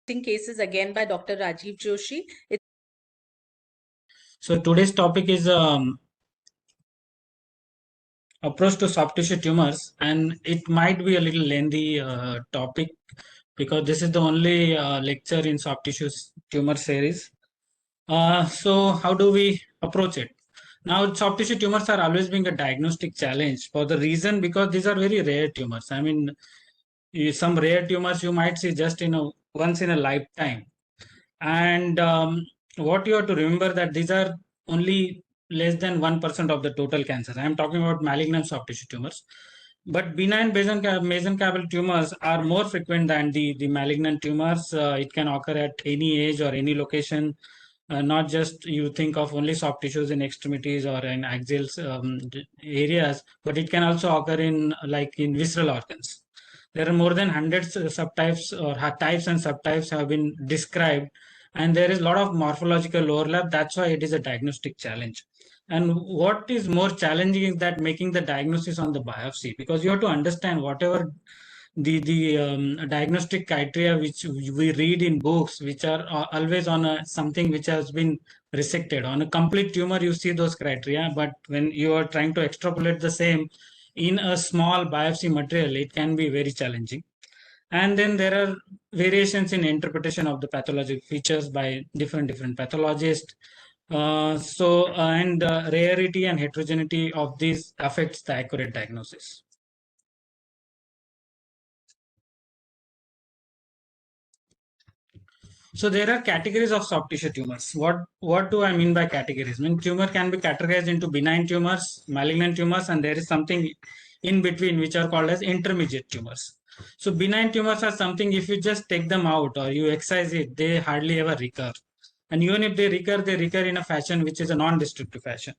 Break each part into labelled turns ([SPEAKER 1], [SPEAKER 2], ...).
[SPEAKER 1] Cases again by Dr. Rajiv Joshi.
[SPEAKER 2] So today's topic is approach to soft tissue tumors, and it might be a little lengthy topic because this is the only lecture in soft tissue tumor series. So how do we approach it? Now, soft tissue tumors are always being a diagnostic challenge for the reason because these are very rare tumors. I mean, some rare tumors you might see just once in a lifetime. And what you have to remember that these are only less than 1% of the total cancers. I am talking about malignant soft tissue tumors. But benign mesenchymal tumors are more frequent than the malignant tumors. It can occur at any age or any location. Not just you think of only soft tissues in extremities or in axial areas, but it can also occur in like in visceral organs. There are more than hundreds of subtypes or types and subtypes have been described, and there is a lot of morphological overlap. That's why it is a diagnostic challenge. And what is more challenging is that making the diagnosis on the biopsy, because you have to understand whatever the diagnostic criteria which we read in books, which are always on something which has been resected. On a complete tumor, you see those criteria, but when you are trying to extrapolate the same in a small biopsy material, it can be very challenging. And then there are variations in interpretation of the pathologic features by different pathologists. And rarity and heterogeneity of these affects the accurate diagnosis. So there are categories of soft tissue tumors. What do I mean by categories? I mean, tumor can be categorized into benign tumors, malignant tumors, and there is something in between which are called as intermediate tumors. So benign tumors are something if you just take them out or you excise it, they hardly ever recur. And even if they recur in a fashion which is a non-destructive fashion.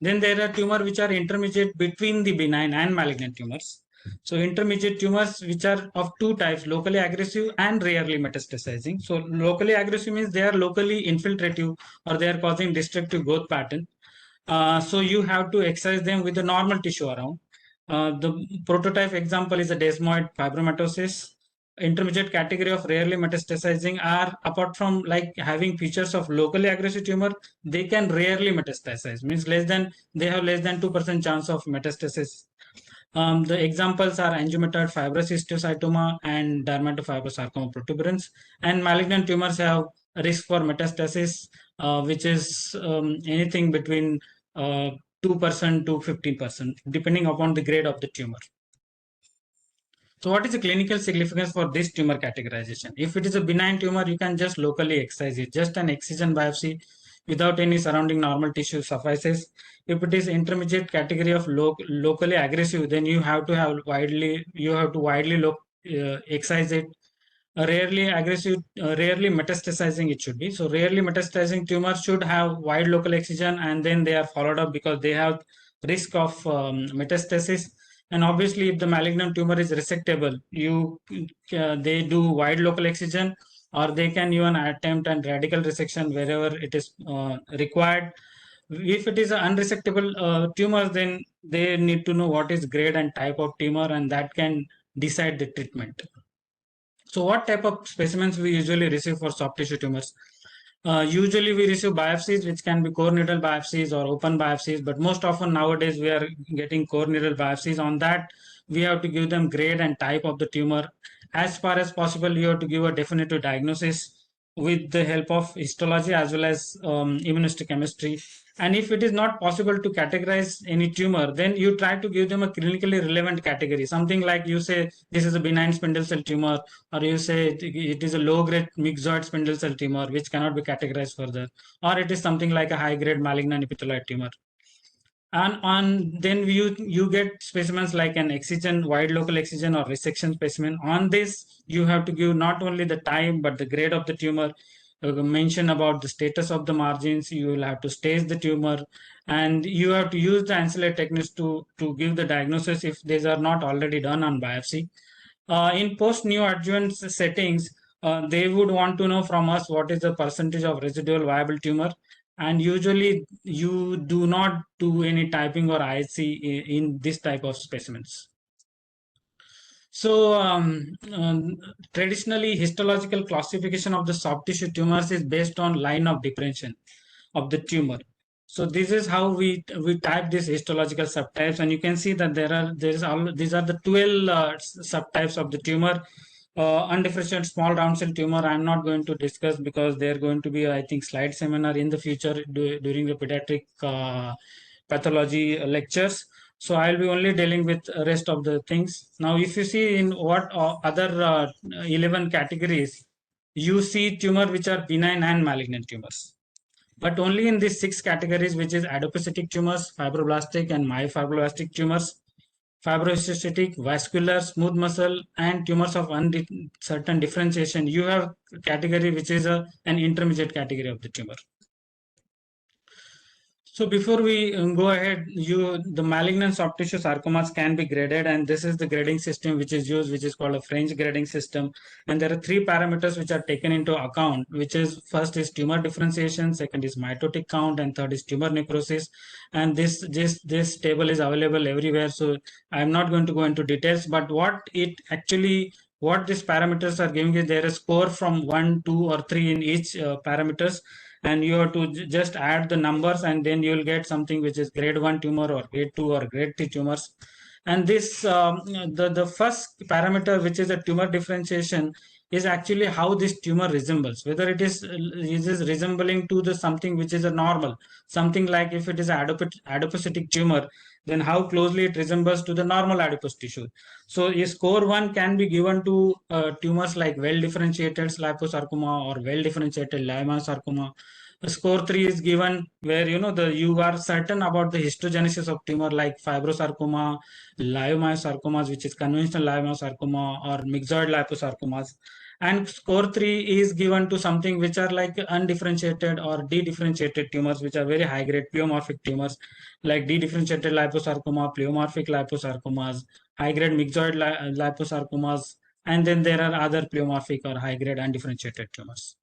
[SPEAKER 2] Then there are tumors which are intermediate between the benign and malignant tumors. So intermediate tumors which are of two types, locally aggressive and rarely metastasizing. So locally aggressive means they are locally infiltrative or they are causing destructive growth pattern. So you have to excise them with the normal tissue around. The prototype example is a desmoid fibromatosis. Intermediate category of rarely metastasizing are, apart from like having features of locally aggressive tumor, they can rarely metastasize, means they have less than 2% chance of metastasis. The examples are angiomatoid fibrous histiocytoma and dermatofibrosarcoma protuberans. And malignant tumors have risk for metastasis, which is anything between 2% to 15%, depending upon the grade of the tumor. So what is the clinical significance for this tumor categorization? If it is a benign tumor, you can just locally excise it. Just an excision biopsy without any surrounding normal tissue suffices. If it is intermediate category of locally aggressive, then you have to widely excise it. Rarely aggressive, rarely metastasizing it should be. So rarely metastasizing tumors should have wide local excision, and then they are followed up because they have risk of metastasis. And obviously, if the malignant tumor is resectable, they do wide local excision, or they can even attempt and radical resection wherever it is required. If it is an unresectable tumor, then they need to know what is grade and type of tumor, and that can decide the treatment. So what type of specimens we usually receive for soft tissue tumors? Usually we receive biopsies, which can be core needle biopsies or open biopsies, but most often nowadays we are getting core needle biopsies. On that, we have to give them grade and type of the tumor. As far as possible, you have to give a definitive diagnosis with the help of histology as well as immunohistochemistry. And if it is not possible to categorize any tumor, then you try to give them a clinically relevant category. Something like you say this is a benign spindle cell tumor, or you say it is a low-grade myxoid spindle cell tumor which cannot be categorized further, or it is something like a high-grade malignant epithelioid tumor. And then you get specimens like an excision, wide local excision or resection specimen. On this, you have to give not only the time but the grade of the tumor, mention about the status of the margins. You will have to stage the tumor, and you have to use the ancillary techniques to give the diagnosis if these are not already done on biopsy. In post-neoadjuvant settings, they would want to know from us what is the percentage of residual viable tumor. And usually you do not do any typing or IHC in this type of specimens. So, traditionally, histological classification of the soft tissue tumors is based on line of differentiation of the tumor. So this is how we type these histological subtypes, and you can see that there is all these are the 12 subtypes of the tumor. Undifferentiated small round cell tumor I'm not going to discuss because they're going to be, I think, slide seminar in the future during the pediatric pathology lectures. So I'll be only dealing with rest of the things. Now, if you see in what other 11 categories, you see tumor which are benign and malignant tumors. But only in these 6 categories, which is adipocytic tumors, fibroblastic and myofibroblastic tumors, fibrohistiocytic, vascular, smooth muscle, and tumors of uncertain differentiation, you have category which is an intermediate category of the tumor. So before we go ahead, the malignant soft tissue sarcomas can be graded, and this is the grading system which is used, which is called a French grading system. And there are 3 parameters which are taken into account, which is first is tumor differentiation, second is mitotic count, and third is tumor necrosis. And this table is available everywhere, so I'm not going to go into details. But what these parameters are giving is there a score from 1, 2, or 3 in each parameters, and you have to just add the numbers, and then you will get something which is grade 1 tumor or grade 2 or grade 3 tumors. And this the first parameter, which is a tumor differentiation, is actually how this tumor resembles, whether it is resembling to the something which is a normal, something like if it is adipocytic tumor, then how closely it resembles to the normal adipose tissue. So a score 1 can be given to tumors like well differentiated liposarcoma or well differentiated leiomyosarcoma. Score 3 is given where you are certain about the histogenesis of tumor like fibrosarcoma, leiomyosarcomas, which is conventional leiomyosarcoma, or myxoid liposarcomas. And score 3 is given to something which are like undifferentiated or dedifferentiated tumors, which are very high grade pleomorphic tumors like dedifferentiated liposarcoma, pleomorphic liposarcomas, high grade myxoid liposarcomas, and then there are other pleomorphic or high grade undifferentiated tumors.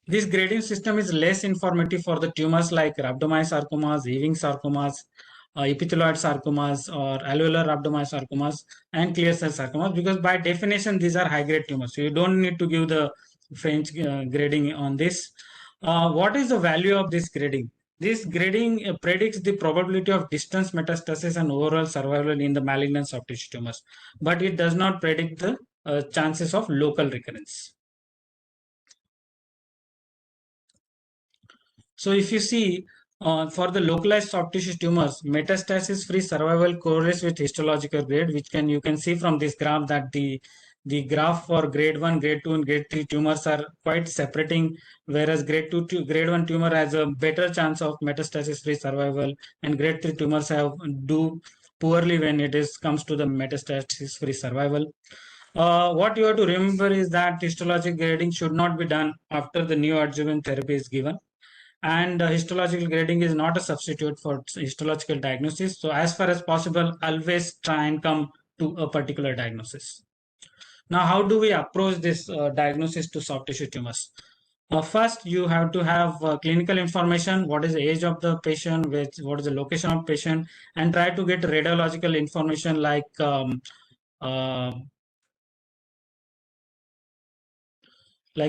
[SPEAKER 2] This grading system is less informative for the tumors like rhabdomyosarcomas, Ewing sarcomas, epithelioid sarcomas, or alveolar rhabdomyosarcomas, and clear cell sarcomas, because by definition these are high grade tumors. So you don't need to give the French grading on this. What is the value of this grading? This grading predicts the probability of distance metastasis and overall survival in the malignant soft tissue tumors, but it does not predict the chances of local recurrence. So if you see, for the localized soft tissue tumors, metastasis-free survival correlates with histological grade, which you can see from this graph that the graph for grade 1, grade 2, and grade 3 tumors are quite separating, whereas grade 2 to grade 1 tumor has a better chance of metastasis-free survival, and grade 3 tumors do poorly when comes to the metastasis-free survival. What you have to remember is that histologic grading should not be done after the neoadjuvant therapy is given, and histological grading is not a substitute for histological diagnosis. So as far as possible, always try and come to a particular diagnosis. Now, how do we approach this diagnosis to soft tissue tumors? First, you have to have clinical information. What is the age of the patient? What is the location of patient? And try to get radiological information like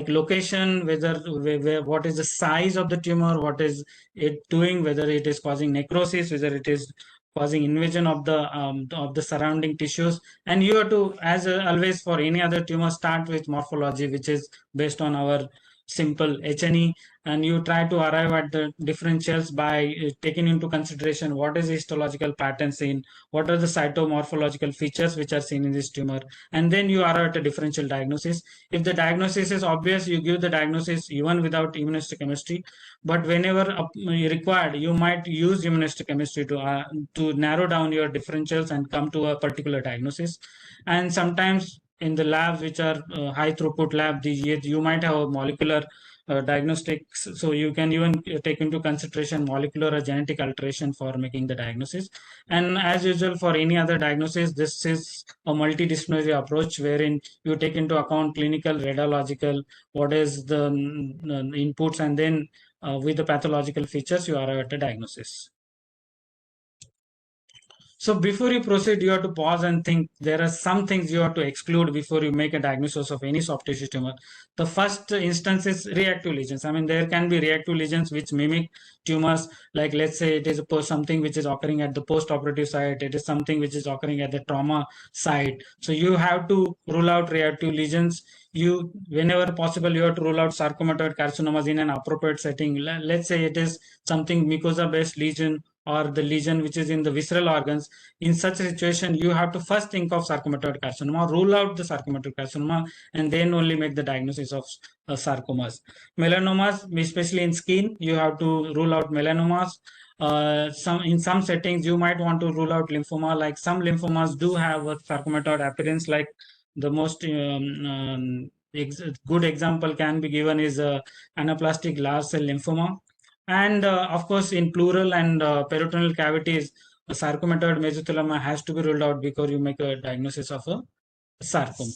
[SPEAKER 2] location, what is the size of the tumor, what is it doing, whether it is causing necrosis, whether it is causing invasion of the surrounding tissues. And you have to, as always for any other tumor, start with morphology, which is based on our simple H&E, and you try to arrive at the differentials by taking into consideration what is histological pattern seen, what are the cytomorphological features which are seen in this tumor, and then you arrive at a differential diagnosis. If the diagnosis is obvious, you give the diagnosis even without immunohistochemistry. But whenever required, you might use immunohistochemistry to narrow down your differentials and come to a particular diagnosis. And sometimes in the labs which are high throughput lab, you might have a molecular diagnostics, so you can even take into consideration molecular or genetic alteration for making the diagnosis. And as usual for any other diagnosis, this is a multidisciplinary approach wherein you take into account clinical, radiological, what is the inputs, and then with the pathological features you arrive at a diagnosis. So before you proceed, you have to pause and think. There are some things you have to exclude before you make a diagnosis of any soft tissue tumor. The first instance is reactive lesions. I mean, there can be reactive lesions which mimic tumors. Like let's say it is something which is occurring at the post-operative site. It is something which is occurring at the trauma site. So you have to rule out reactive lesions. You, whenever possible, you have to rule out sarcomatoid carcinomas in an appropriate setting. Let's say it is something mucosa-based lesion or the lesion which is in the visceral organs. In such a situation, you have to first think of sarcomatoid carcinoma, rule out the sarcomatoid carcinoma, and then only make the diagnosis of sarcomas. Melanomas, especially in skin, you have to rule out melanomas. In some settings, you might want to rule out lymphoma. Like some lymphomas do have a sarcomatoid appearance. Like the most good example can be given is anaplastic large cell lymphoma. And of course, in pleural and peritoneal cavities, a sarcomatoid mesothelioma has to be ruled out before you make a diagnosis of a sarcoma.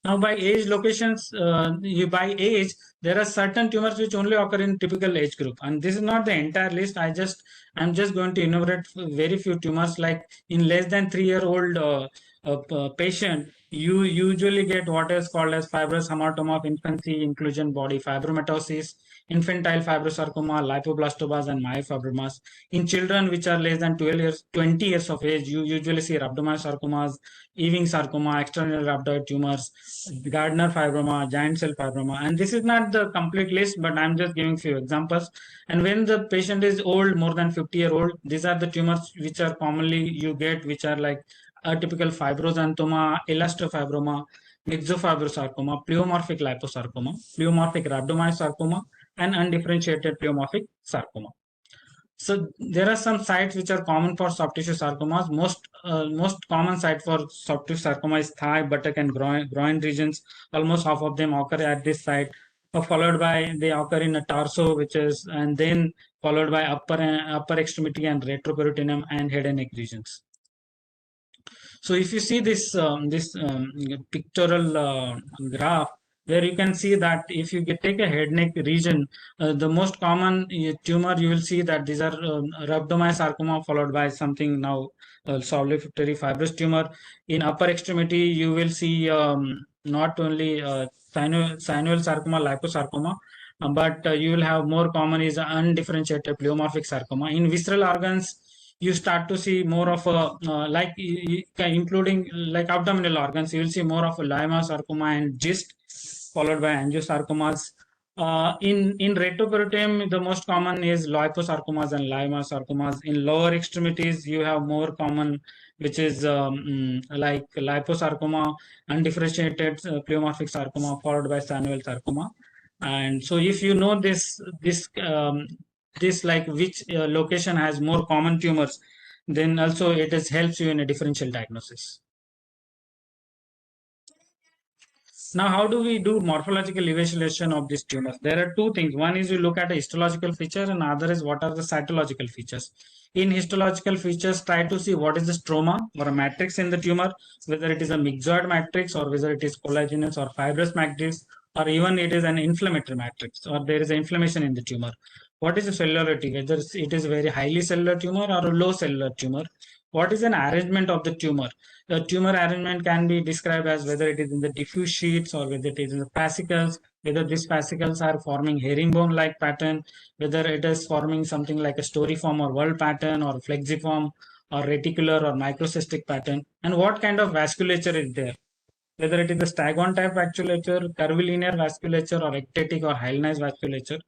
[SPEAKER 2] Now, by age locations, by age, there are certain tumors which only occur in typical age group, and this is not the entire list. I'm just going to enumerate very few tumors. Like in less than 3 year old patient, you usually get what is called as fibrous hematoma of infancy, inclusion body fibromatosis, infantile fibrosarcoma, lipoblastoma, and myofibromas. In children which are less than 12 years, 20 years of age, you usually see rhabdomyosarcomas, Ewing sarcoma, external rhabdoid tumors, Gardner fibroma, giant cell fibroma. And this is not the complete list, but I'm just giving few examples. And when the patient is old, more than 50-year-old, these are the tumors which are commonly you get, which are like atypical fibroxanthoma, elastofibroma, myxofibrosarcoma, pleomorphic liposarcoma, pleomorphic rhabdomyosarcoma, and undifferentiated pleomorphic sarcoma. So there are some sites which are common for soft tissue sarcomas. Most common site for soft tissue sarcoma is thigh, buttock, and groin regions. Almost half of them occur at this site, followed by they occur in a torso, which is, and then followed by upper extremity and retroperitoneum and head and neck regions. So if you see this pictorial graph, where you can see that if you take a head neck region, the most common tumor you will see that these are rhabdomyosarcoma followed by something now solitary fibrous tumor. In upper extremity, you will see not only synovial sarcoma, liposarcoma, but you will have more common is undifferentiated pleomorphic sarcoma. In visceral organs, you start to see more of a including like abdominal organs, you will see more of a leiomyosarcoma and gist followed by angiosarcomas. In retroperitoneum, the most common is liposarcomas and leiomyosarcomas. In lower extremities, you have more common, which is like liposarcoma, undifferentiated pleomorphic sarcoma, followed by synovial sarcoma. And so, if you know this like which location has more common tumors, then also it is helps you in a differential diagnosis. Now, how do we do morphological evaluation of these tumors? There are two things. One is you look at a histological feature, and other is what are the cytological features. In histological features, try to see what is the stroma or a matrix in the tumor, whether it is a myxoid matrix or whether it is collagenous or fibrous matrix, or even it is an inflammatory matrix or there is an inflammation in the tumor. What is the cellularity, whether it is a very highly cellular tumor or a low cellular tumor? What is an arrangement of the tumor? The tumor arrangement can be described as whether it is in the diffuse sheets or whether it is in the fascicles, whether these fascicles are forming herringbone-like pattern, whether it is forming something like a storiform or whorl pattern or flexiform or reticular or microcystic pattern, and what kind of vasculature is there, whether it is the staghorn type vasculature, curvilinear vasculature, or ectatic or hyalinized vasculature.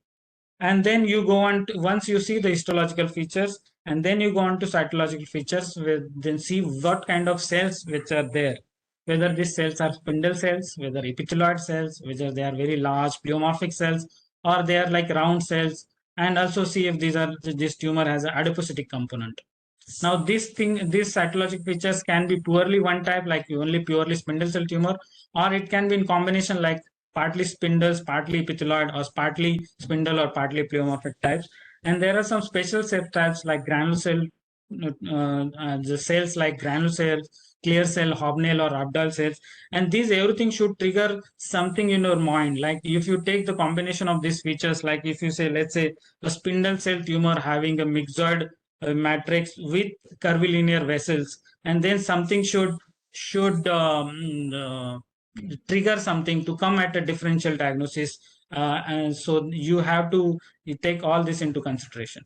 [SPEAKER 2] And then you go on to, once you see the histological features, and then you go on to cytological features, then see what kind of cells which are there, whether these cells are spindle cells, whether epithelioid cells, whether they are very large pleomorphic cells, or they are like round cells, and also see if this tumor has an adipocytic component. Now, these cytologic features can be purely one type, like only purely spindle cell tumor, or it can be in combination, like partly spindles, partly epithelioid, or partly spindle or partly pleomorphic types. And there are some special cell types like granule cell, the cells like granule cells, clear cell, hobnail, or rhabdoid cells. And these everything should trigger something in your mind. Like if you take the combination of these features, like if you say, let's say, a spindle cell tumor having a myxoid matrix with curvilinear vessels, and then something should trigger something to come at a differential diagnosis, and so you have to take all this into consideration.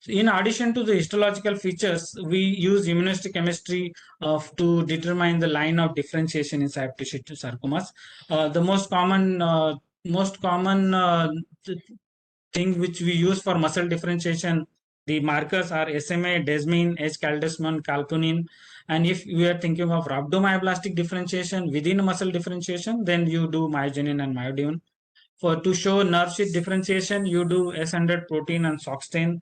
[SPEAKER 2] In addition to the histological features, we use immunohistochemistry to determine the line of differentiation in soft tissue sarcomas. The most common thing which we use for muscle differentiation, the markers are SMA, desmin, H-calcismin, calpunin. And if we are thinking of rhabdomyoblastic differentiation within muscle differentiation, then you do myogenin and myodin. For to show nerve sheath differentiation, you do S100 protein and SOX10.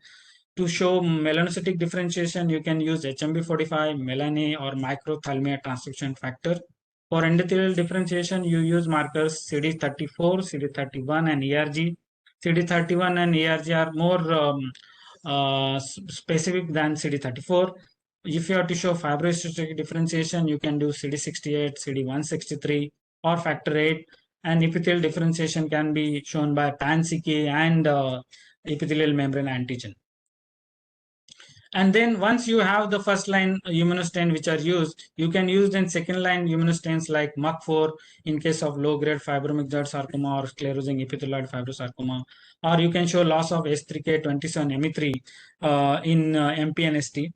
[SPEAKER 2] To show melanocytic differentiation, you can use HMB45, melan-A, or microphthalmia transcription factor. For endothelial differentiation, you use markers CD34, CD31, and ERG. CD31 and ERG are more specific than CD34. If you have to show fibrohistologic differentiation, you can do CD68, CD163, or factor 8. And epithelial differentiation can be shown by pan-CK and epithelial membrane antigen. And then once you have the first line immunostain which are used, you can use then second line immunostains like MUC4 in case of low grade fibromyxoid sarcoma or sclerosing epithelioid fibrosarcoma, or you can show loss of S3K27Me3 in MPNST.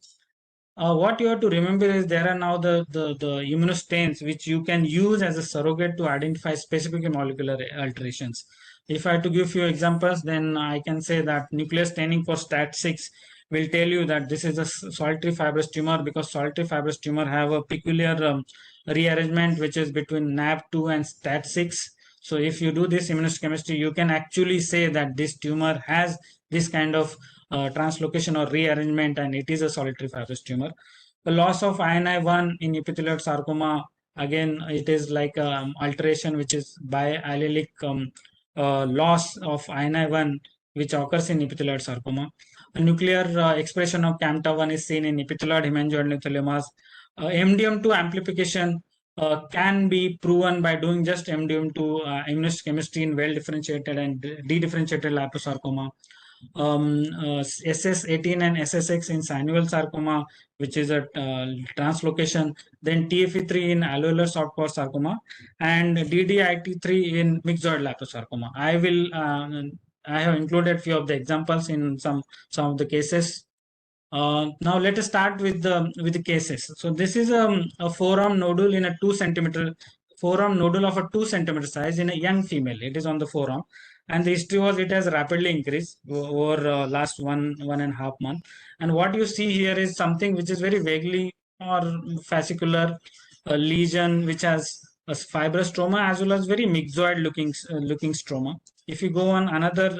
[SPEAKER 2] What you have to remember is there are now the immunostains which you can use as a surrogate to identify specific molecular alterations. If I had to give few examples, then I can say that nuclear staining for STAT6 will tell you that this is a solitary fibrous tumor, because solitary fibrous tumor have a peculiar rearrangement which is between NAB2 and STAT6. So if you do this immunohistochemistry, you can actually say that this tumor has this kind of translocation or rearrangement, and it is a solitary fibrous tumor. The loss of INI1 in epithelioid sarcoma, again, it is like alteration which is biallelic loss of INI1 which occurs in epithelioid sarcoma. A nuclear expression of CAMTA1 is seen in epithelioid hemangioadenotheliomas. MDM2 amplification can be proven by doing just MDM2 immunohistochemistry in well-differentiated and dedifferentiated liposarcoma. SS18 and SSX in synovial sarcoma, which is a translocation, then TFE3 in alveolar soft core sarcoma, and DDIT3 in myxoid liposarcoma. I have included few of the examples in some of the cases. Now let us start with the cases. So this is a forearm nodule in a 2 centimeter forearm nodule of a 2 centimeter size in a young female. It is on the forearm, and the history was it has rapidly increased over last one and a half month. And what you see here is something which is very vaguely or fascicular lesion which has a fibrous stroma as well as very myxoid looking stroma. If you go on another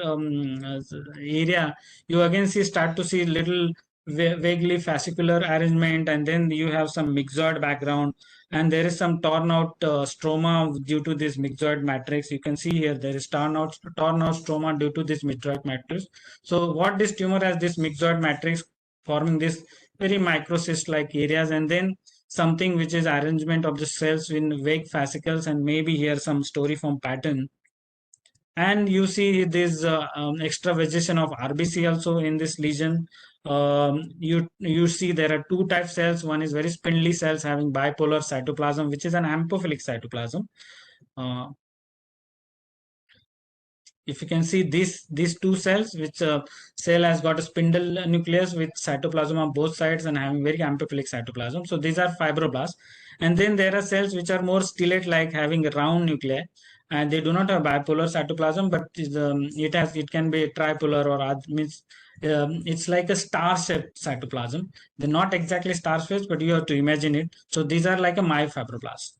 [SPEAKER 2] area, you again start to see little vaguely fascicular arrangement, and then you have some myxoid background, and there is some torn out stroma due to this myxoid matrix. You can see here there is torn out stroma due to this myxoid matrix. So what this tumor has, this myxoid matrix forming this very microcyst like areas, and then something which is arrangement of the cells in vague fascicles, and maybe here some storiform pattern. And you see this extra vegetation of RBC also in this lesion. You see there are two type cells. One is very spindly cells having bipolar cytoplasm, which is an amphiphilic cytoplasm. If you can see these two cells, which cell has got a spindle nucleus with cytoplasm on both sides and having very amphiphilic cytoplasm. So these are fibroblasts. And then there are cells which are more stellate like, having a round nuclei, and they do not have bipolar cytoplasm, but it can be tripolar, or means it's like a star-shaped cytoplasm. They're not exactly star-shaped, but you have to imagine it. So these are like a myofibroblast.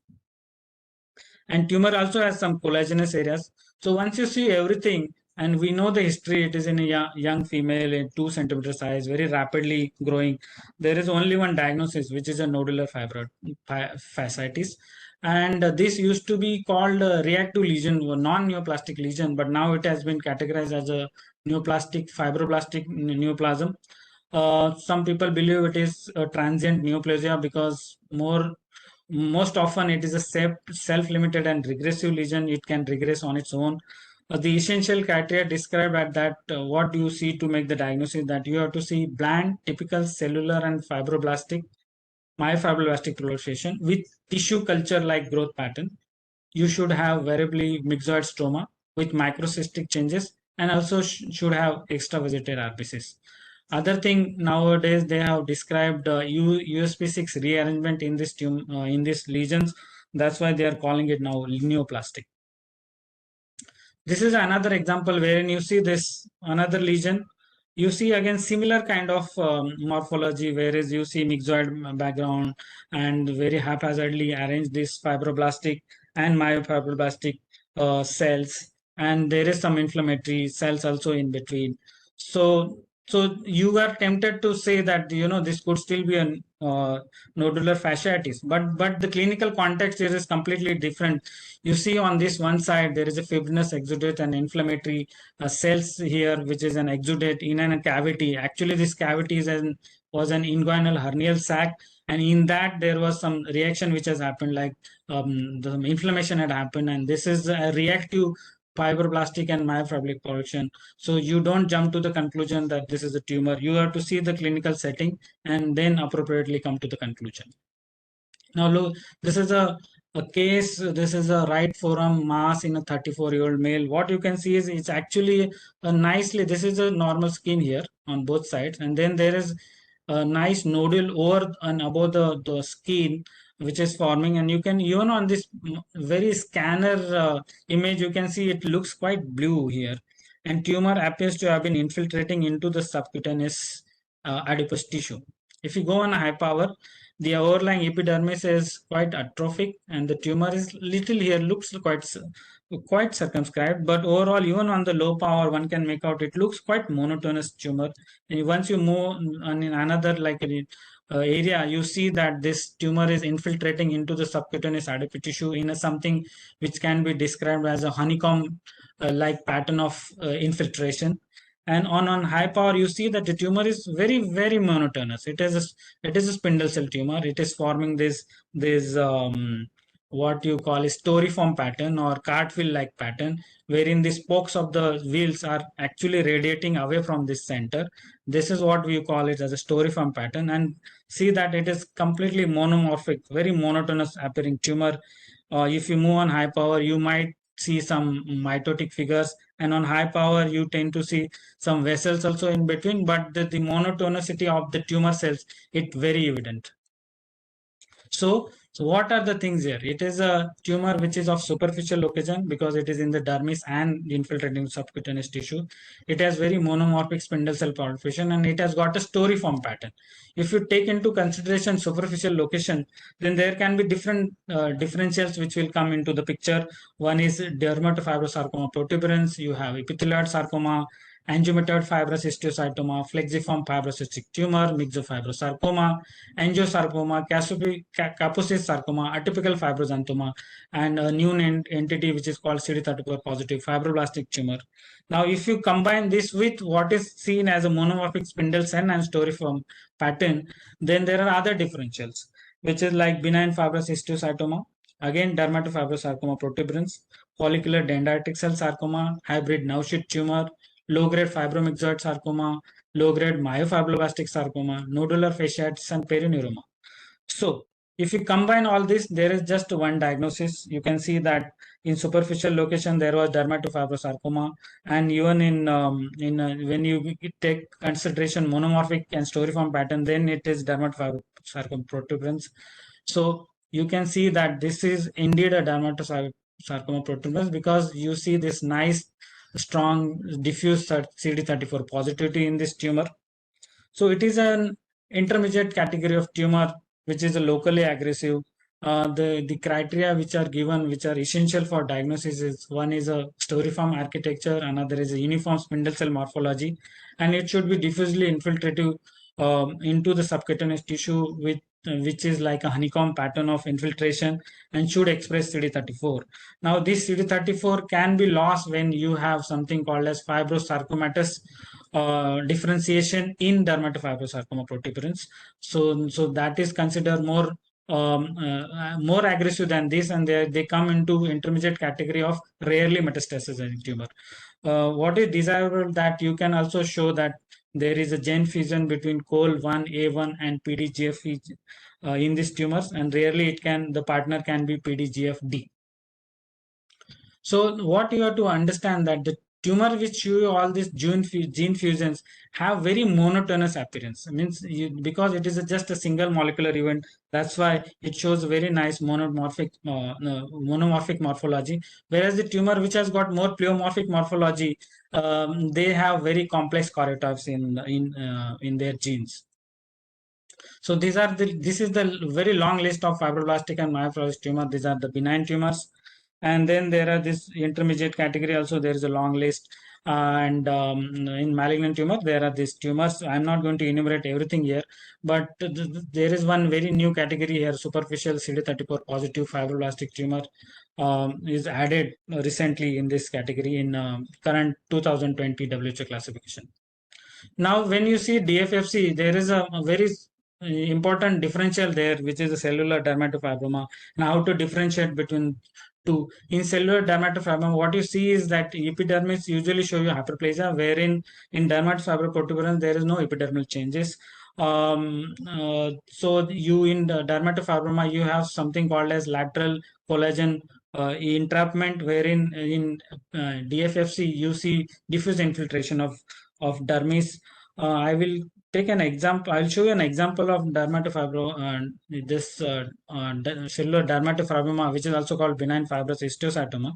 [SPEAKER 2] And tumor also has some collagenous areas. So once you see everything, and we know the history, it is in a young female in 2 centimeter size, very rapidly growing. There is only one diagnosis, which is a nodular fibroid fasciitis. And this used to be called a reactive lesion, or non-neoplastic lesion, but now it has been categorized as a neoplastic, fibroblastic neoplasm. Some people believe it is a transient neoplasia because most often it is a self-limited and regressive lesion. It can regress on its own. The essential criteria described at that, what do you see to make the diagnosis, that you have to see bland, typical cellular and fibroblastic, myofibroblastic proliferation with tissue culture like growth pattern. You should have variably myxoid stroma with microcystic changes, and also should have extravasatory RBCs. Other thing, nowadays they have described USP6 rearrangement in this in these lesions. That's why they are calling it now lineoplastic. This is another example wherein you see this another lesion. You see again similar kind of morphology, whereas you see myxoid background and very haphazardly arranged this fibroblastic and myofibroblastic cells, and there is some inflammatory cells also in between. So you are tempted to say that this could still be a nodular fasciitis, but the clinical context here is completely different. You see on this one side there is a fibrinous exudate and inflammatory cells here, which is an exudate in a cavity. Actually this cavity was an inguinal hernial sac, and in that there was some reaction which has happened, like the inflammation had happened, and this is a reactive fibroblastic and myofibrotic production. So you don't jump to the conclusion that this is a tumor. You have to see the clinical setting and then appropriately come to the conclusion. Now look, this is a case, this is a right forearm mass in a 34-year-old male. What you can see is it's actually a nicely, this is a normal skin here on both sides. And then there is a nice nodule over and above the skin, which is forming. And you can, even on this very scanner image, you can see it looks quite blue here. And tumor appears to have been infiltrating into the subcutaneous adipose tissue. If you go on high power, the overlying epidermis is quite atrophic, and the tumor is little here, looks quite circumscribed, but overall even on the low power one can make out it looks quite monotonous tumor. And once you move on in another like area, you see that this tumor is infiltrating into the subcutaneous adipose tissue in something which can be described as a honeycomb like pattern of infiltration. And on high power you see that the tumor is very monotonous. It is a spindle cell tumor. It is forming this what you call a storiform pattern or cartwheel like pattern, wherein the spokes of the wheels are actually radiating away from this center. This is what we call it as a storiform pattern, and see that it is completely monomorphic, very monotonous appearing tumor. If you move on high power, you might see some mitotic figures, and on high power you tend to see some vessels also in between, but the monotonicity of the tumor cells, it very evident. So what are the things here? It is a tumor which is of superficial location because it is in the dermis and infiltrating subcutaneous tissue. It has very monomorphic spindle cell proliferation, and it has got a storiform pattern. If you take into consideration superficial location, then there can be different differentials which will come into the picture. One is dermatofibrosarcoma protuberans. You have epithelioid sarcoma, angiomatoid fibrous histiocytoma, flexiform fibrocystic tumor, myxofibrosarcoma, angiosarcoma, Kaposi's sarcoma, atypical fibroxanthoma, and a new entity which is called CD34 positive fibroblastic tumor. Now, if you combine this with what is seen as a monomorphic spindle cell and storiform pattern, then there are other differentials, which is like benign fibrous histiocytoma, again dermatofibrosarcoma protuberans, follicular dendritic cell sarcoma, hybrid Nauschitt tumor, low-grade fibromyxoid sarcoma, low-grade myofibroblastic sarcoma, nodular fasciitis, and perineuroma. So, if you combine all this, there is just one diagnosis. You can see that in superficial location there was dermatofibrosarcoma, and even when you take consideration monomorphic and storiform pattern, then it is dermatofibrosarcoma protuberans. So you can see that this is indeed a dermatosarcoma protuberans because you see this nice, strong, diffuse CD34 positivity in this tumor. So it is an intermediate category of tumor which is a locally aggressive. The criteria which are given, which are essential for diagnosis, is one is a storiform architecture, another is a uniform spindle cell morphology, and it should be diffusely infiltrative into the subcutaneous tissue with which is like a honeycomb pattern of infiltration and should express CD34. Now this CD34 can be lost when you have something called as fibrosarcomatous differentiation in dermatofibrosarcoma protuberans. So that is considered more more aggressive than this, and they come into intermediate category of rarely metastasizing tumor. What is desirable that you can also show that there is a gene fusion between COL1, A1, and PDGF in these tumors, and rarely the partner can be PDGFD. So what you have to understand that the tumor which show all these gene fusions have very monotonous appearance. It means because it is just a single molecular event, that's why it shows very nice monomorphic morphology. Whereas the tumor which has got more pleomorphic morphology, they have very complex karyotypes in their genes. So this is the very long list of fibroblastic and myofibrotic tumor. These are the benign tumors. And then there are this intermediate category also, there is a long list. And in malignant tumor, there are these tumors. I'm not going to enumerate everything here, but there is one very new category here, superficial CD34 positive fibroblastic tumor is added recently in this category in current 2020 WHO classification. Now, when you see DFFC, there is a very important differential there, which is a cellular dermatofibroma. Now, how to differentiate between two? In cellular dermatofibroma, what you see is that epidermis usually show you hyperplasia, wherein in dermatofibrobruticans there is no epidermal changes. So you in the dermatofibroma you have something called as lateral collagen entrapment, wherein in DFFC you see diffuse infiltration of dermis. I will take an example. I'll show you an example of cellular dermatofibroma, which is also called benign fibrous histiocytoma.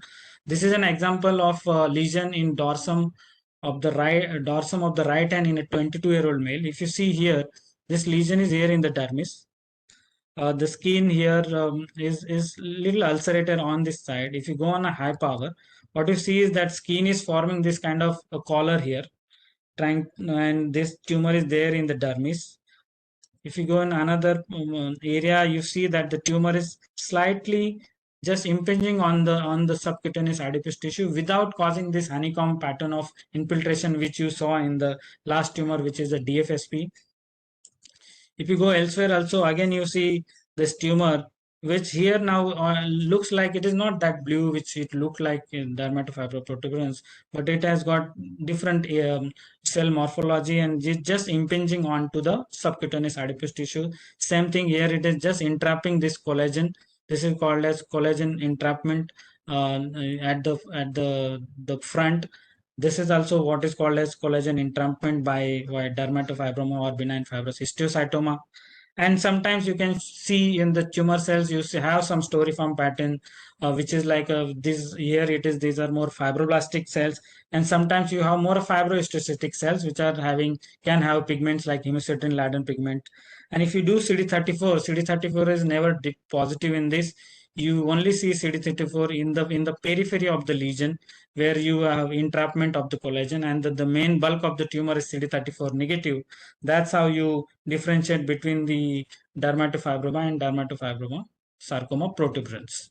[SPEAKER 2] This is an example of lesion in dorsum of the right hand in a 22-year-old male. If you see here, this lesion is here in the dermis. The skin here is little ulcerated on this side. If you go on a high power, what you see is that skin is forming this kind of a collar here, and this tumor is there in the dermis. If you go in another area, you see that the tumor is slightly just impinging on the subcutaneous adipose tissue without causing this honeycomb pattern of infiltration which you saw in the last tumor, which is the DFSP. If you go elsewhere also, again you see this tumor, which here now looks like it is not that blue which it looked like in dermatofibroprotuberance, but it has got different cell morphology and just impinging onto the subcutaneous adipose tissue. Same thing here, it is just entrapping this collagen. This is called as collagen entrapment at the front. This is also what is called as collagen entrapment by dermatofibroma or benign fibrous histiocytoma. And sometimes you can see in the tumor cells, you have some storiform pattern, which is like this here it is, these are more fibroblastic cells. And sometimes you have more fibrohistiocytic cells, which are can have pigments like hemosiderin Ladin pigment. And if you do CD34 is never positive in this. You only see CD34 in the periphery of the lesion, where you have entrapment of the collagen, and the main bulk of the tumor is CD34 negative. That's how you differentiate between the dermatofibroma and dermatofibroma sarcoma protuberans.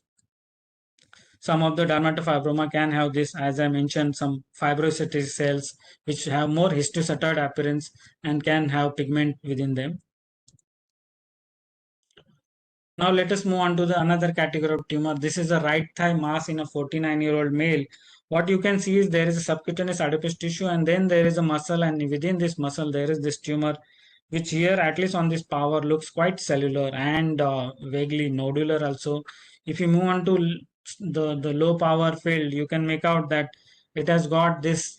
[SPEAKER 2] Some of the dermatofibroma can have this, as I mentioned, some fibrocytic cells which have more histiocytoid appearance and can have pigment within them. Now let us move on to another category of tumor. This is a right thigh mass in a 49-year-old male. What you can see is there is a subcutaneous adipose tissue, and then there is a muscle, and within this muscle there is this tumor, which here at least on this power looks quite cellular and vaguely nodular also. If you move on to the low power field, you can make out that it has got this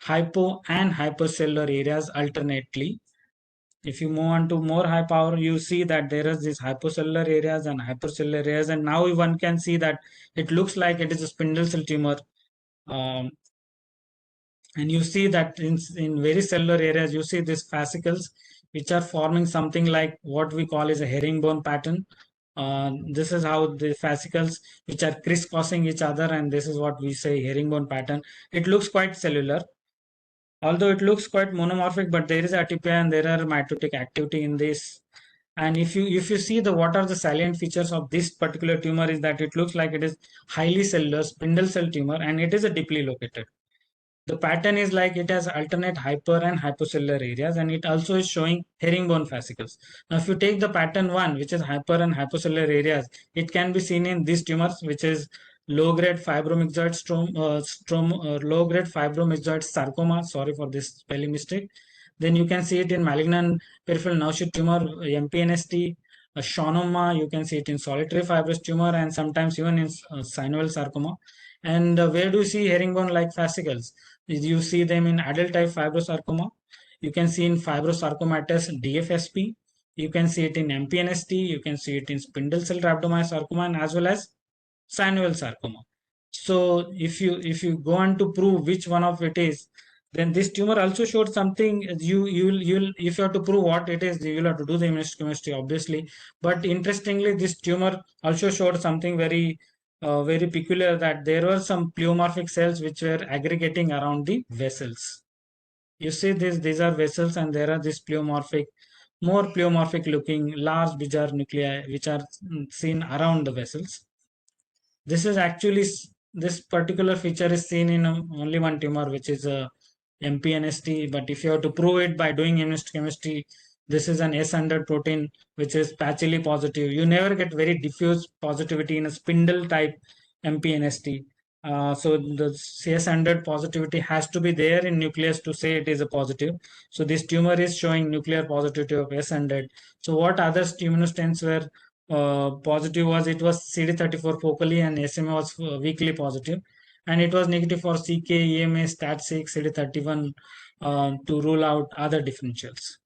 [SPEAKER 2] hypo and hypercellular areas alternately. If you move on to more high power, you see that there is these hypocellular areas and hypercellular areas, and now one can see that it looks like it is a spindle cell tumor. And you see that in very cellular areas, you see these fascicles, which are forming something like what we call is a herringbone pattern. This is how the fascicles, which are crisscrossing each other, and this is what we say herringbone pattern. It looks quite cellular. Although it looks quite monomorphic, but there is atypia and there are mitotic activity in this. And if you see what are the salient features of this particular tumor is that it looks like it is highly cellular spindle cell tumor, and it is a deeply located. The pattern is like it has alternate hyper and hypocellular areas, and it also is showing herringbone fascicles. Now, if you take the pattern one, which is hyper and hypocellular areas, it can be seen in these tumors, which is low-grade fibromyxoid low-grade fibromyxoid sarcoma. Sorry for this spelling mistake. Then you can see it in malignant peripheral nerve sheath tumor, MPNST, a schwannoma. You can see it in solitary fibrous tumor, and sometimes even in synovial sarcoma. And where do you see herringbone-like fascicles? You see them in adult type fibrosarcoma. You can see in fibrosarcomatous DFSP. You can see it in MPNST. You can see it in spindle cell rhabdomyosarcoma and as well as synovial sarcoma. So if you go on to prove which one of it is, then this tumor also showed something. You'll if you have to prove what it is, you will have to do the immunohistochemistry obviously. But interestingly, this tumor also showed something very peculiar, that there were some pleomorphic cells which were aggregating around the vessels. You see these are vessels, and there are this more pleomorphic looking large bizarre nuclei which are seen around the vessels. This is actually this particular feature is seen in only one tumor, which is a MPNST. But if you have to prove it by doing immunohistochemistry, this is an S100 protein which is patchily positive. You never get very diffuse positivity in a spindle type MPNST. So the CS100 positivity has to be there in nucleus to say it is a positive. So this tumor is showing nuclear positivity of S100. So what other immunostains were positive was, it was CD34 focally and SMA was weakly positive, and it was negative for CK, EMA, STAT6, CD31 to rule out other differentials.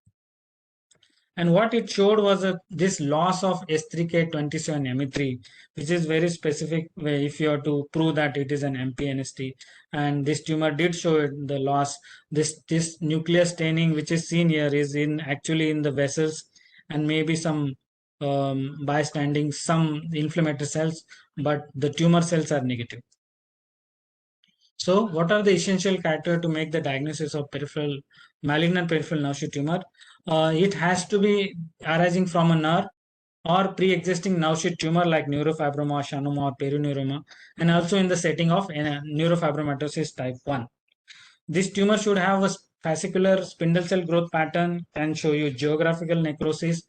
[SPEAKER 2] And what it showed was this loss of S3K27ME3, which is very specific way if you have to prove that it is an MPNST. And this tumor did show the loss. This nuclear staining which is seen here is in actually in the vessels, and maybe some bystanding some inflammatory cells, but the tumor cells are negative. So, what are the essential criteria to make the diagnosis of malignant peripheral nerve sheath tumor? It has to be arising from a nerve or pre-existing nerve sheath tumor like neurofibroma, schwannoma, or perineuroma, and also in the setting of neurofibromatosis type 1. This tumor should have a fascicular spindle cell growth pattern, can show you geographical necrosis,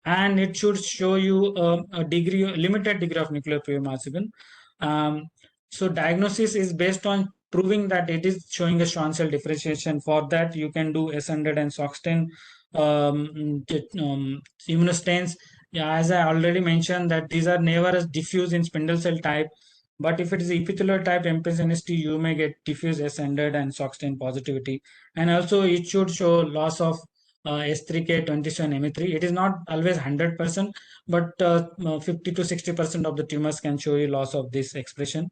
[SPEAKER 2] and it should show you limited degree of nuclear pleomorphism. So diagnosis is based on proving that it is showing a Schwann cell differentiation. For that, you can do S100 and SOX10 immunostains. Yeah, as I already mentioned, that these are never as diffuse in spindle cell type. But if it is epithelial type MPNST, you may get diffuse S100 and SOX10 positivity. And also, it should show loss of S3K27ME3. It is not always 100%, but 50 to 60% of the tumors can show you loss of this expression.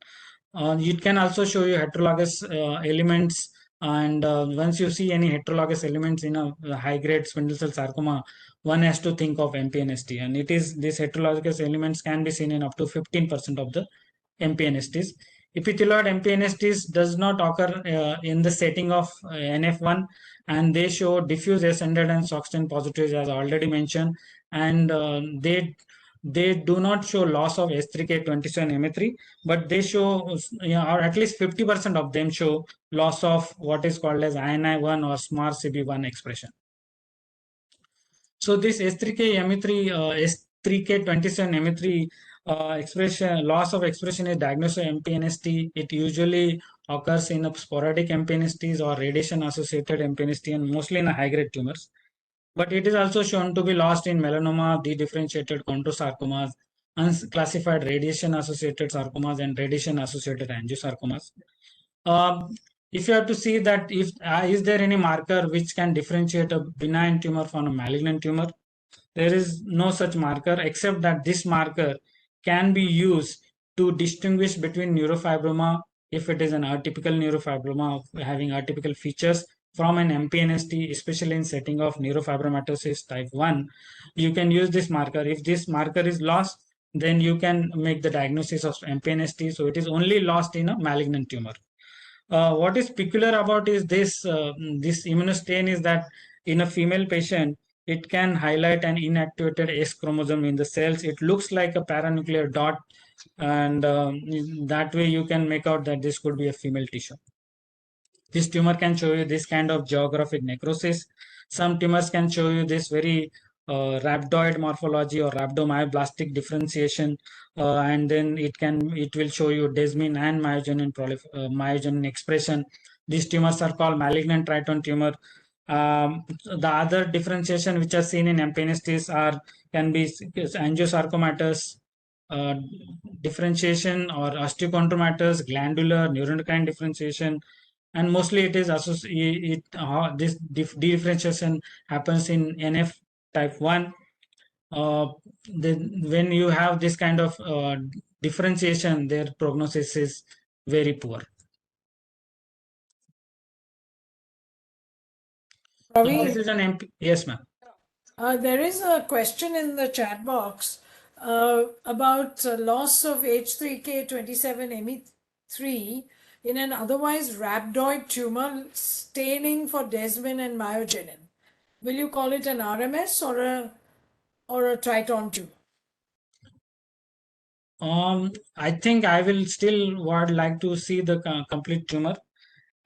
[SPEAKER 2] It can also show you heterologous elements, and once you see any heterologous elements in a high-grade spindle cell sarcoma, one has to think of MPNST, and it is these heterologous elements can be seen in up to 15% of the MPNSTs. Epithelioid MPNSTs does not occur in the setting of NF1, and they show diffuse S100 and SOX10 positives as already mentioned, and they do not show loss of S3K27ME3, but they show, or at least 50% of them show loss of what is called as INI1 or SMARCB1 expression. So this S3K S3K27ME3 expression, loss of expression is diagnosed as MPNST. It usually occurs in a sporadic MPNSTs or radiation associated MPNST, and mostly in high-grade tumors. But it is also shown to be lost in melanoma, dedifferentiated chondrosarcomas, unclassified radiation-associated sarcomas, and radiation-associated angiosarcomas. If you have to see that if is there any marker which can differentiate a benign tumor from a malignant tumor, there is no such marker, except that this marker can be used to distinguish between neurofibroma, if it is an atypical neurofibroma having atypical features, from an MPNST, especially in setting of neurofibromatosis type 1. You can use this marker. If this marker is lost, then you can make the diagnosis of MPNST. So it is only lost in a malignant tumor. What is peculiar about is this immunostain is that in a female patient, it can highlight an inactivated S chromosome in the cells. It looks like a paranuclear dot, and that way you can make out that this could be a female tissue. This tumor can show you this kind of geographic necrosis. Some tumors can show you this very rhabdoid morphology or rhabdomyoblastic differentiation, and then it will show you desmin and myogenin expression. These tumors are called malignant triton tumor. The other differentiation which are seen in MPNSTs are can be angiosarcomatous uh, differentiation or osteochondromatous, glandular, neuroendocrine differentiation, and mostly it is associated. This differentiation happens in NF type 1. Uh, when you have this kind of differentiation, their prognosis is very poor. So this
[SPEAKER 3] Ravi,
[SPEAKER 2] is an MP. Yes, ma'am.
[SPEAKER 3] there is a question in the chat box about loss of H3K27Me3 in an otherwise rhabdoid tumor staining for desmin and myogenin. Will you call it an RMS or a triton tumor?
[SPEAKER 2] I think I will still would like to see the complete tumor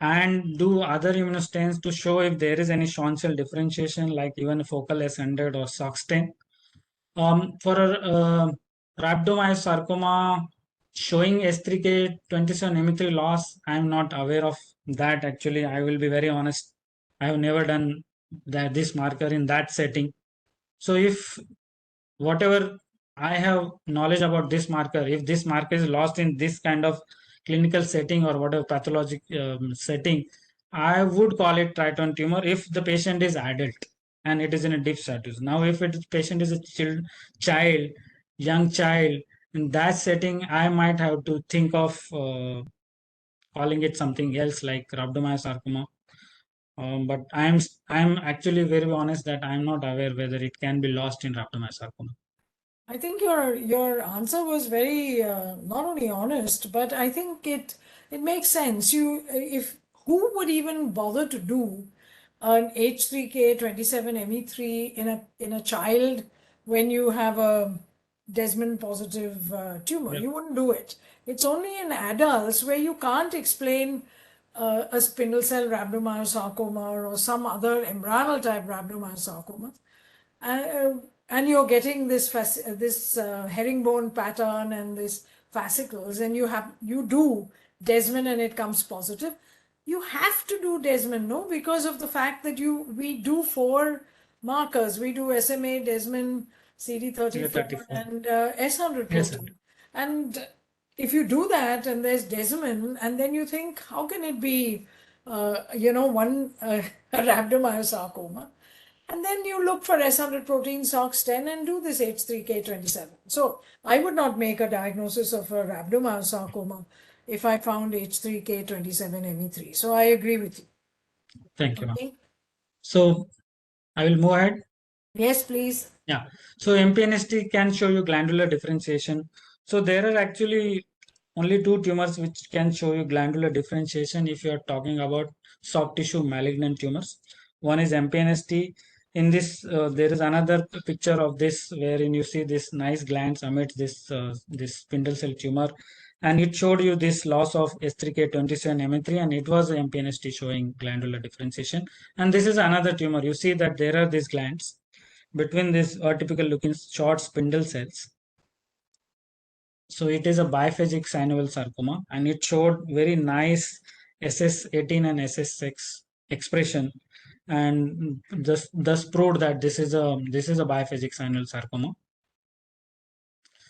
[SPEAKER 2] and do other immunostains to show if there is any Schwann cell differentiation, like even focal S100 or SOC stain. For rhabdomyosarcoma showing S3K27M3 loss, I am not aware of that. Actually, I will be very honest. I have never done this marker in that setting. So if whatever I have knowledge about this marker, if this marker is lost in this kind of clinical setting or whatever pathologic setting, I would call it triton tumor if the patient is adult and it is in a deep status. Now, if it patient is a child, young child, in that setting, I might have to think of calling it something else like rhabdomyosarcoma. But I'm actually very honest that I'm not aware whether it can be lost in rhabdomyosarcoma.
[SPEAKER 3] I think your answer was very not only honest, but I think it makes sense. If who would even bother to do an H3K27Me3 in a child when you have a Desmond positive tumor?
[SPEAKER 2] Yeah.
[SPEAKER 3] You wouldn't do it. It's only in adults where you can't explain a spindle cell rhabdomyosarcoma or some other embryonal type rhabdomyosarcoma, and you're getting this herringbone pattern and this fascicles, and you do Desmond and it comes positive. You have to do Desmond, no, because of the fact that we do four markers. We do SMA, Desmond, CD34,
[SPEAKER 2] 34.
[SPEAKER 3] and S100
[SPEAKER 2] Yes, sir.
[SPEAKER 3] protein. And if you do that and there's Desmond, and then you think, how can it be, one a rhabdomyosarcoma? And then you look for S100 protein SOX10 and do this H3K27. So I would not make a diagnosis of a rhabdomyosarcoma if I found H3K27Me3. So I agree with you.
[SPEAKER 2] Thank you, ma'am.
[SPEAKER 3] Okay.
[SPEAKER 2] So I will move ahead.
[SPEAKER 3] Yes, please.
[SPEAKER 2] Yeah. So MPNST can show you glandular differentiation. So there are actually only two tumors which can show you glandular differentiation if you are talking about soft tissue malignant tumors. One is MPNST. In this, there is another picture of this wherein you see this nice glands amidst this spindle cell tumor, and it showed you this loss of S3K27M3, and it was MPNST showing glandular differentiation. And this is another tumor. You see that there are these glands between these atypical looking short spindle cells. So it is a biphagic synovial sarcoma, and it showed very nice SS18 and SS6 expression, and thus proved that this is a biphagic synovial sarcoma.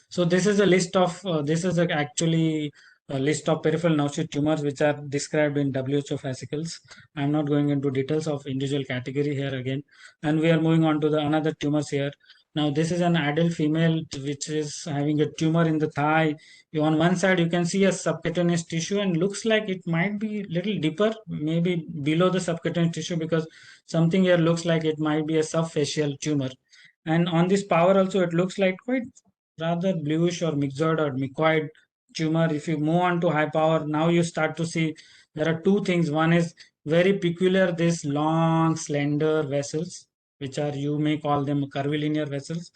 [SPEAKER 2] So this is a list of actually a list of peripheral nerve tumors which are described in WHO fascicles. I'm not going into details of individual category here again, and we are moving on to the another tumors here. Now this is an adult female which is having a tumor in the thigh. On one side you can see a subcutaneous tissue and looks like it might be little deeper, maybe below the subcutaneous tissue, because something here looks like it might be a subfacial tumor. And on this power also it looks like quite rather bluish or myxoid or mycoid tumor. If you move on to high power, now you start to see there are two things. One is very peculiar, these long, slender vessels, which are, you may call them curvilinear vessels.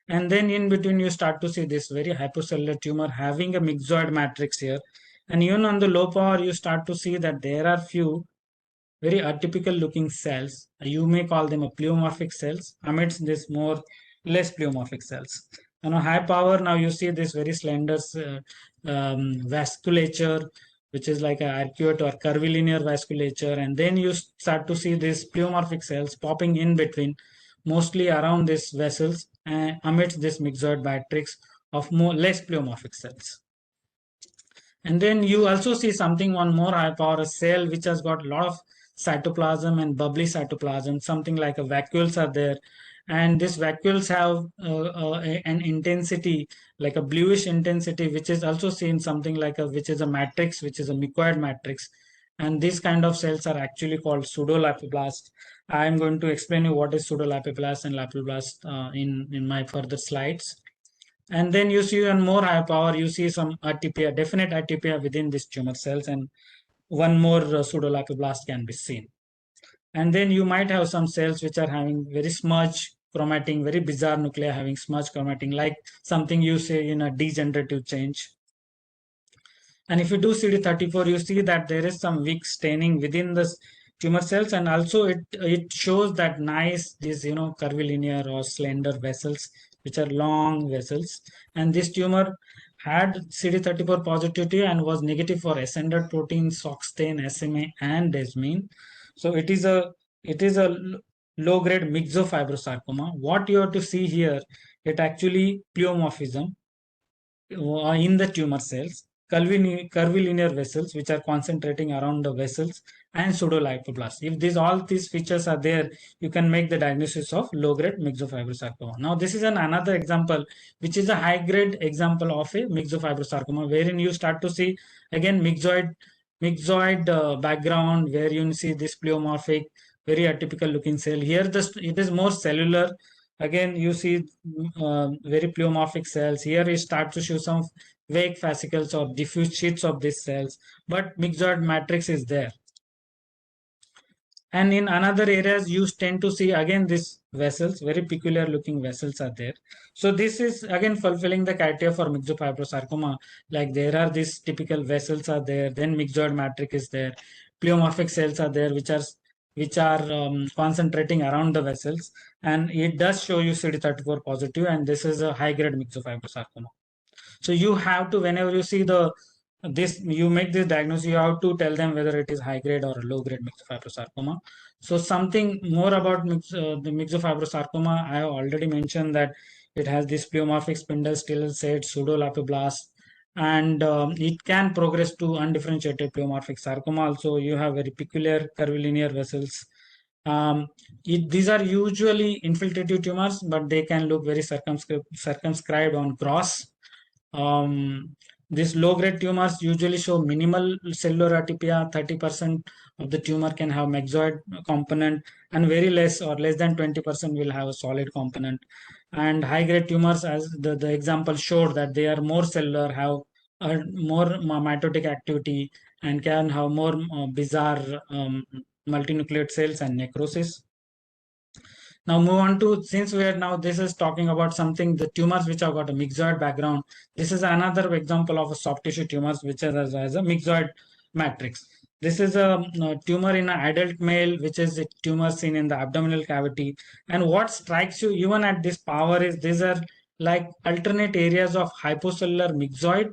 [SPEAKER 2] And then in between, you start to see this very hypocellular tumor having a myxoid matrix here. And even on the low power, you start to see that there are few very atypical looking cells. You may call them a pleomorphic cells amidst this more less pleomorphic cells. And on high power, now you see this very slender vasculature, which is like a arcuate or curvilinear vasculature. And then you start to see these pleomorphic cells popping in between, mostly around these vessels amidst this myxoid matrix of more less pleomorphic cells. And then you also see something one more high power, a cell which has got a lot of cytoplasm and bubbly cytoplasm, something like a vacuoles are there. And these vacuoles have an intensity, like a bluish intensity, which is also seen something like which is a matrix, which is a mycoid matrix. And these kind of cells are actually called pseudolapiblast. I'm going to explain you what is pseudolapiblast and lapiblast in my further slides. And then you see on more high power, you see some atypia, definite atypia within these tumor cells, and one more pseudolapiblast can be seen. And then you might have some cells which are having very smudge chromatin, very bizarre nuclei having smudge chromatin, like something you say in a degenerative change. And if you do CD34, you see that there is some weak staining within the tumor cells, and also it shows that nice, these curvilinear or slender vessels, which are long vessels. And this tumor had CD34 positivity and was negative for ascended protein, SOX10, SMA, and desmin. So it is a low grade myxofibrosarcoma. What you have to see here, it actually pleomorphism in the tumor cells, curvilinear vessels which are concentrating around the vessels, and pseudolipoblasts. If all these features are there, you can make the diagnosis of low-grade myxofibrosarcoma. Now, this is another example, which is a high-grade example of a myxofibrosarcoma, wherein you start to see again myxoid background, where you see this pleomorphic, very atypical looking cell. Here, it is more cellular. Again, you see very pleomorphic cells. Here you start to show some vague fascicles or diffuse sheets of these cells, but myxoid matrix is there. And in another areas, you tend to see again these vessels, very peculiar looking vessels are there. So this is again fulfilling the criteria for myxofibrosarcoma. Like there are these typical vessels are there, then myxoid matrix is there, pleomorphic cells are there, which are concentrating around the vessels, and it does show you CD34 positive, and this is a high grade myxofibrosarcoma. So you have to, whenever you see you make this diagnosis, you have to tell them whether it is high grade or low grade myxofibrosarcoma. So something more about the myxofibrosarcoma, I have already mentioned that it has this pleomorphic spindle still said pseudolapiblast, and it can progress to undifferentiated pleomorphic sarcoma. Also, you have very peculiar curvilinear vessels. These are usually infiltrative tumors, but they can look very circumscribed on gross. These low-grade tumors usually show minimal cellular atypia. 30% of the tumor can have myxoid component, and very less or less than 20% will have a solid component. And high-grade tumors, as the example showed, that they are more cellular, have more mitotic activity, and can have more bizarre multinucleate cells and necrosis. Now move on to, since we are now, this is talking about something, the tumors which have got a myxoid background. This is another example of a soft tissue tumors which has a myxoid matrix. This is a tumor in an adult male, which is a tumor seen in the abdominal cavity. And what strikes you even at this power is these are like alternate areas of hypocellular myxoid,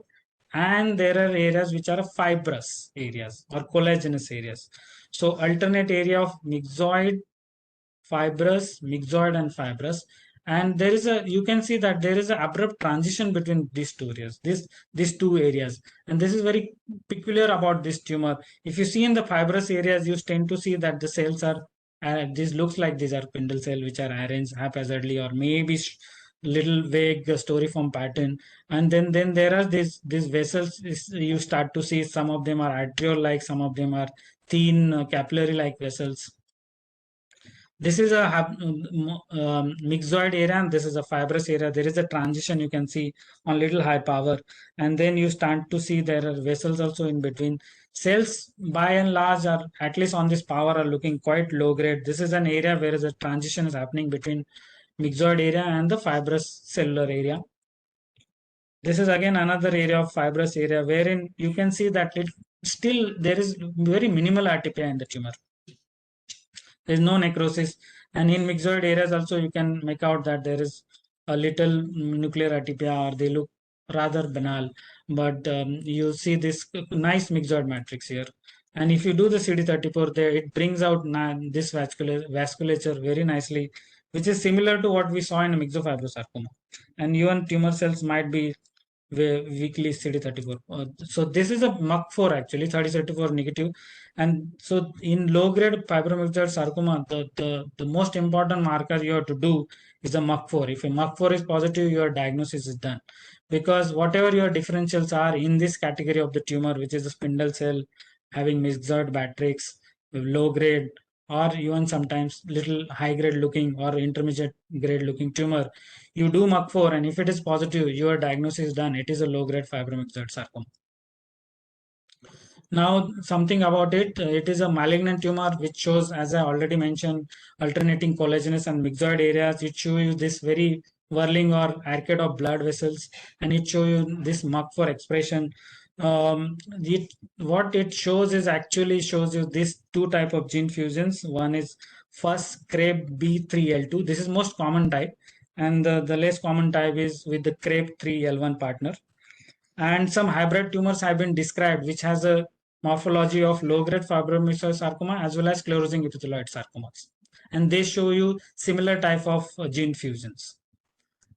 [SPEAKER 2] and there are areas which are fibrous areas or collagenous areas. So alternate area of myxoid, fibrous, myxoid, and fibrous. And there is you can see that there is an abrupt transition between these two areas, these two areas. And this is very peculiar about this tumor. If you see in the fibrous areas, you tend to see that the cells are, this looks like these are spindle cell which are arranged haphazardly, or maybe little vague storyform pattern. And then there are these vessels, you start to see some of them are arteriole like, some of them are thin capillary like vessels. This is a myxoid area, and this is a fibrous area. There is a transition you can see on little high power, and then you start to see there are vessels also in between. Cells by and large are, at least on this power, are looking quite low grade. This is an area where a transition is happening between myxoid area and the fibrous cellular area. This is again another area of fibrous area, wherein you can see that still there is very minimal atypia in the tumor. There is no necrosis. And in myxoid areas also you can make out that there is a little nuclear atypia, or they look rather banal. But you see this nice myxoid matrix here. And if you do the CD34 there, it brings out this vasculature very nicely, which is similar to what we saw in myxofibrosarcoma. And even tumor cells might be weakly CD34. So this is a MUC4 actually, 3034 negative. And so in low grade fibromyxoid sarcoma, the most important marker you have to do is a MUC4. If a MUC4 is positive, your diagnosis is done. Because whatever your differentials are in this category of the tumor, which is a spindle cell having myxoid matrix, low grade, or even sometimes little high grade looking or intermediate grade looking tumor, you do MUC4, and if it is positive, your diagnosis is done. It is a low grade fibromyxoid sarcoma. Now, something about it. It is a malignant tumor which shows, as I already mentioned, alternating collagenous and myxoid areas. It shows you this very whirling or arcade of blood vessels, and it shows you this MUC4 expression. What it shows is actually shows you this two type of gene fusions. One is first CREB B3L2. This is most common type, and the less common type is with the CREB 3L1 partner. And some hybrid tumors have been described, which has a morphology of low-grade fibromyxoid sarcoma as well as sclerosing epithelioid sarcomas. And they show you similar type of gene fusions.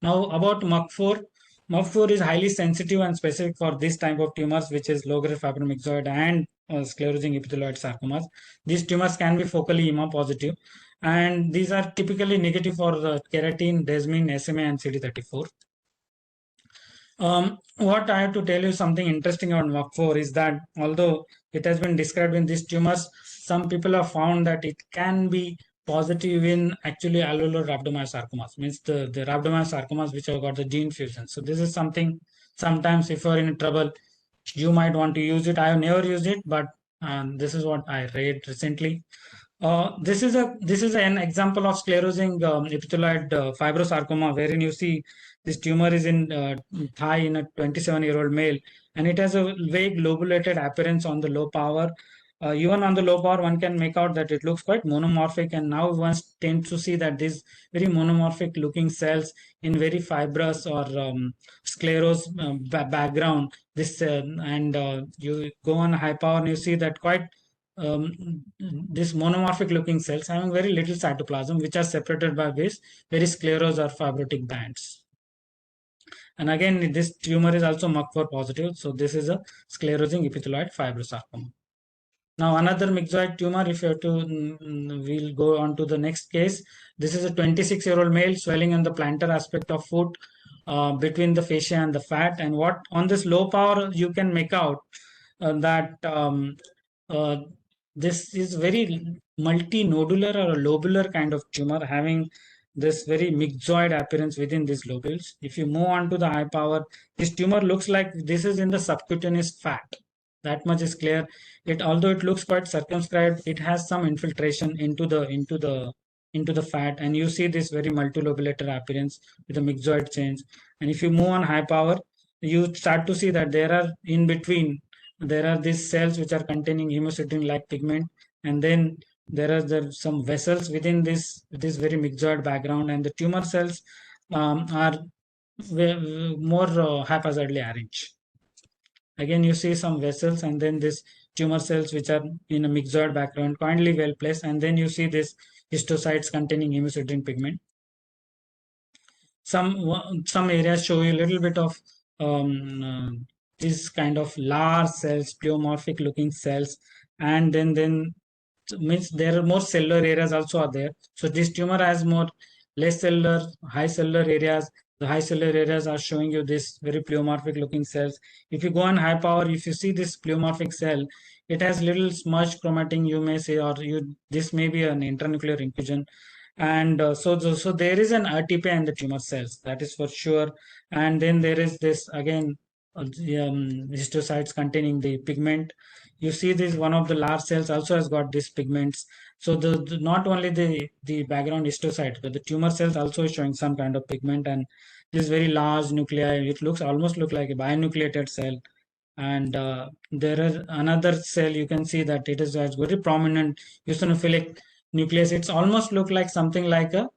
[SPEAKER 2] Now about MUC4. MUC4 is highly sensitive and specific for this type of tumors, which is low-grade fibromyxoid and sclerosing epithelioid sarcomas. These tumors can be focally EMA positive, and these are typically negative for keratin, desmin, SMA, and CD34. What I have to tell you something interesting on MUC4 is that although it has been described in these tumors, some people have found that it can be positive in actually alveolar rhabdomyosarcomas, means the rhabdomyosarcomas which have got the gene fusion. So this is something, sometimes if you're in trouble, you might want to use it. I have never used it, but this is what I read recently. This is an example of sclerosing epithelioid fibrosarcoma, wherein you see this tumor is in thigh in a 27-year-old male, and it has a vague lobulated appearance on the low power. Even on the low power, one can make out that it looks quite monomorphic, and now one tends to see that these very monomorphic looking cells in very fibrous or sclerose background. This and you go on high power and you see that quite this monomorphic looking cells having very little cytoplasm, which are separated by this very sclerose or fibrotic bands. And again, this tumor is also MUC4 positive. So this is a sclerosing epithelioid fibrosarcoma. Now another myxoid tumor, if you have to, we'll go on to the next case. This is a 26-year-old male swelling on the plantar aspect of foot between the fascia and the fat. And what on this low power you can make out that this is very multinodular or a lobular kind of tumor having this very myxoid appearance within these lobules. If you move on to the high power, this tumor looks like this is in the subcutaneous fat. That much is clear. Although it looks quite circumscribed, it has some infiltration into the fat, and you see this very multilobulated appearance with a myxoid change. And if you move on high power, you start to see that there are in between, there are these cells which are containing hemosiderin-like pigment, and then there are some vessels within this very myxoid background, and the tumor cells are more haphazardly arranged. Again, you see some vessels and then this tumor cells which are in a myxoid background, kindly well placed, and then you see this histocytes containing hemosiderin pigment. Some areas show you a little bit of this kind of large cells, pleomorphic looking cells, and then means there are more cellular areas also are there. So this tumor has more less cellular, high cellular areas. The high cellular areas are showing you this very pleomorphic looking cells. If you go on high power, if you see this pleomorphic cell, it has little smudge chromatin, you may say, or this may be an intranuclear inclusion. And so there is an RTP in the tumor cells, that is for sure. And then there is this again histocytes containing the pigment. You see this one of the large cells also has got these pigments. So the not only the background histocyte, but the tumor cells also is showing some kind of pigment, and this very large nuclei. It almost look like a binucleated cell. And there is another cell, you can see that it has very prominent eosinophilic nucleus. It's almost look like something like a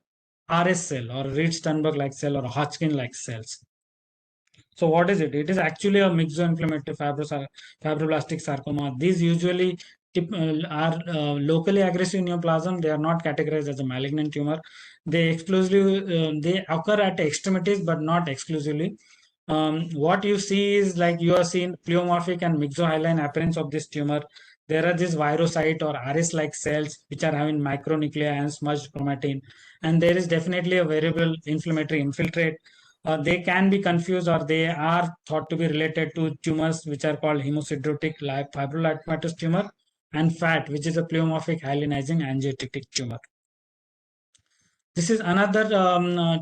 [SPEAKER 2] RS cell or Reed-Sternberg like cell or a Hodgkin like cells. So what is it? It is actually a myxo-inflammatory fibroblastic sarcoma. These usually are locally aggressive neoplasm. They are not categorized as a malignant tumor. They exclusively they occur at extremities, but not exclusively. What you see is like you are seeing pleomorphic and myxohyline appearance of this tumor. There are these virocyte or RS-like cells which are having micronuclei and smudged chromatin, and there is definitely a variable inflammatory infiltrate. They can be confused or they are thought to be related to tumors which are called hemosidrotic fibrolacmatous tumor and FAT, which is a pleomorphic hyalinizing angiotic tumor. This is another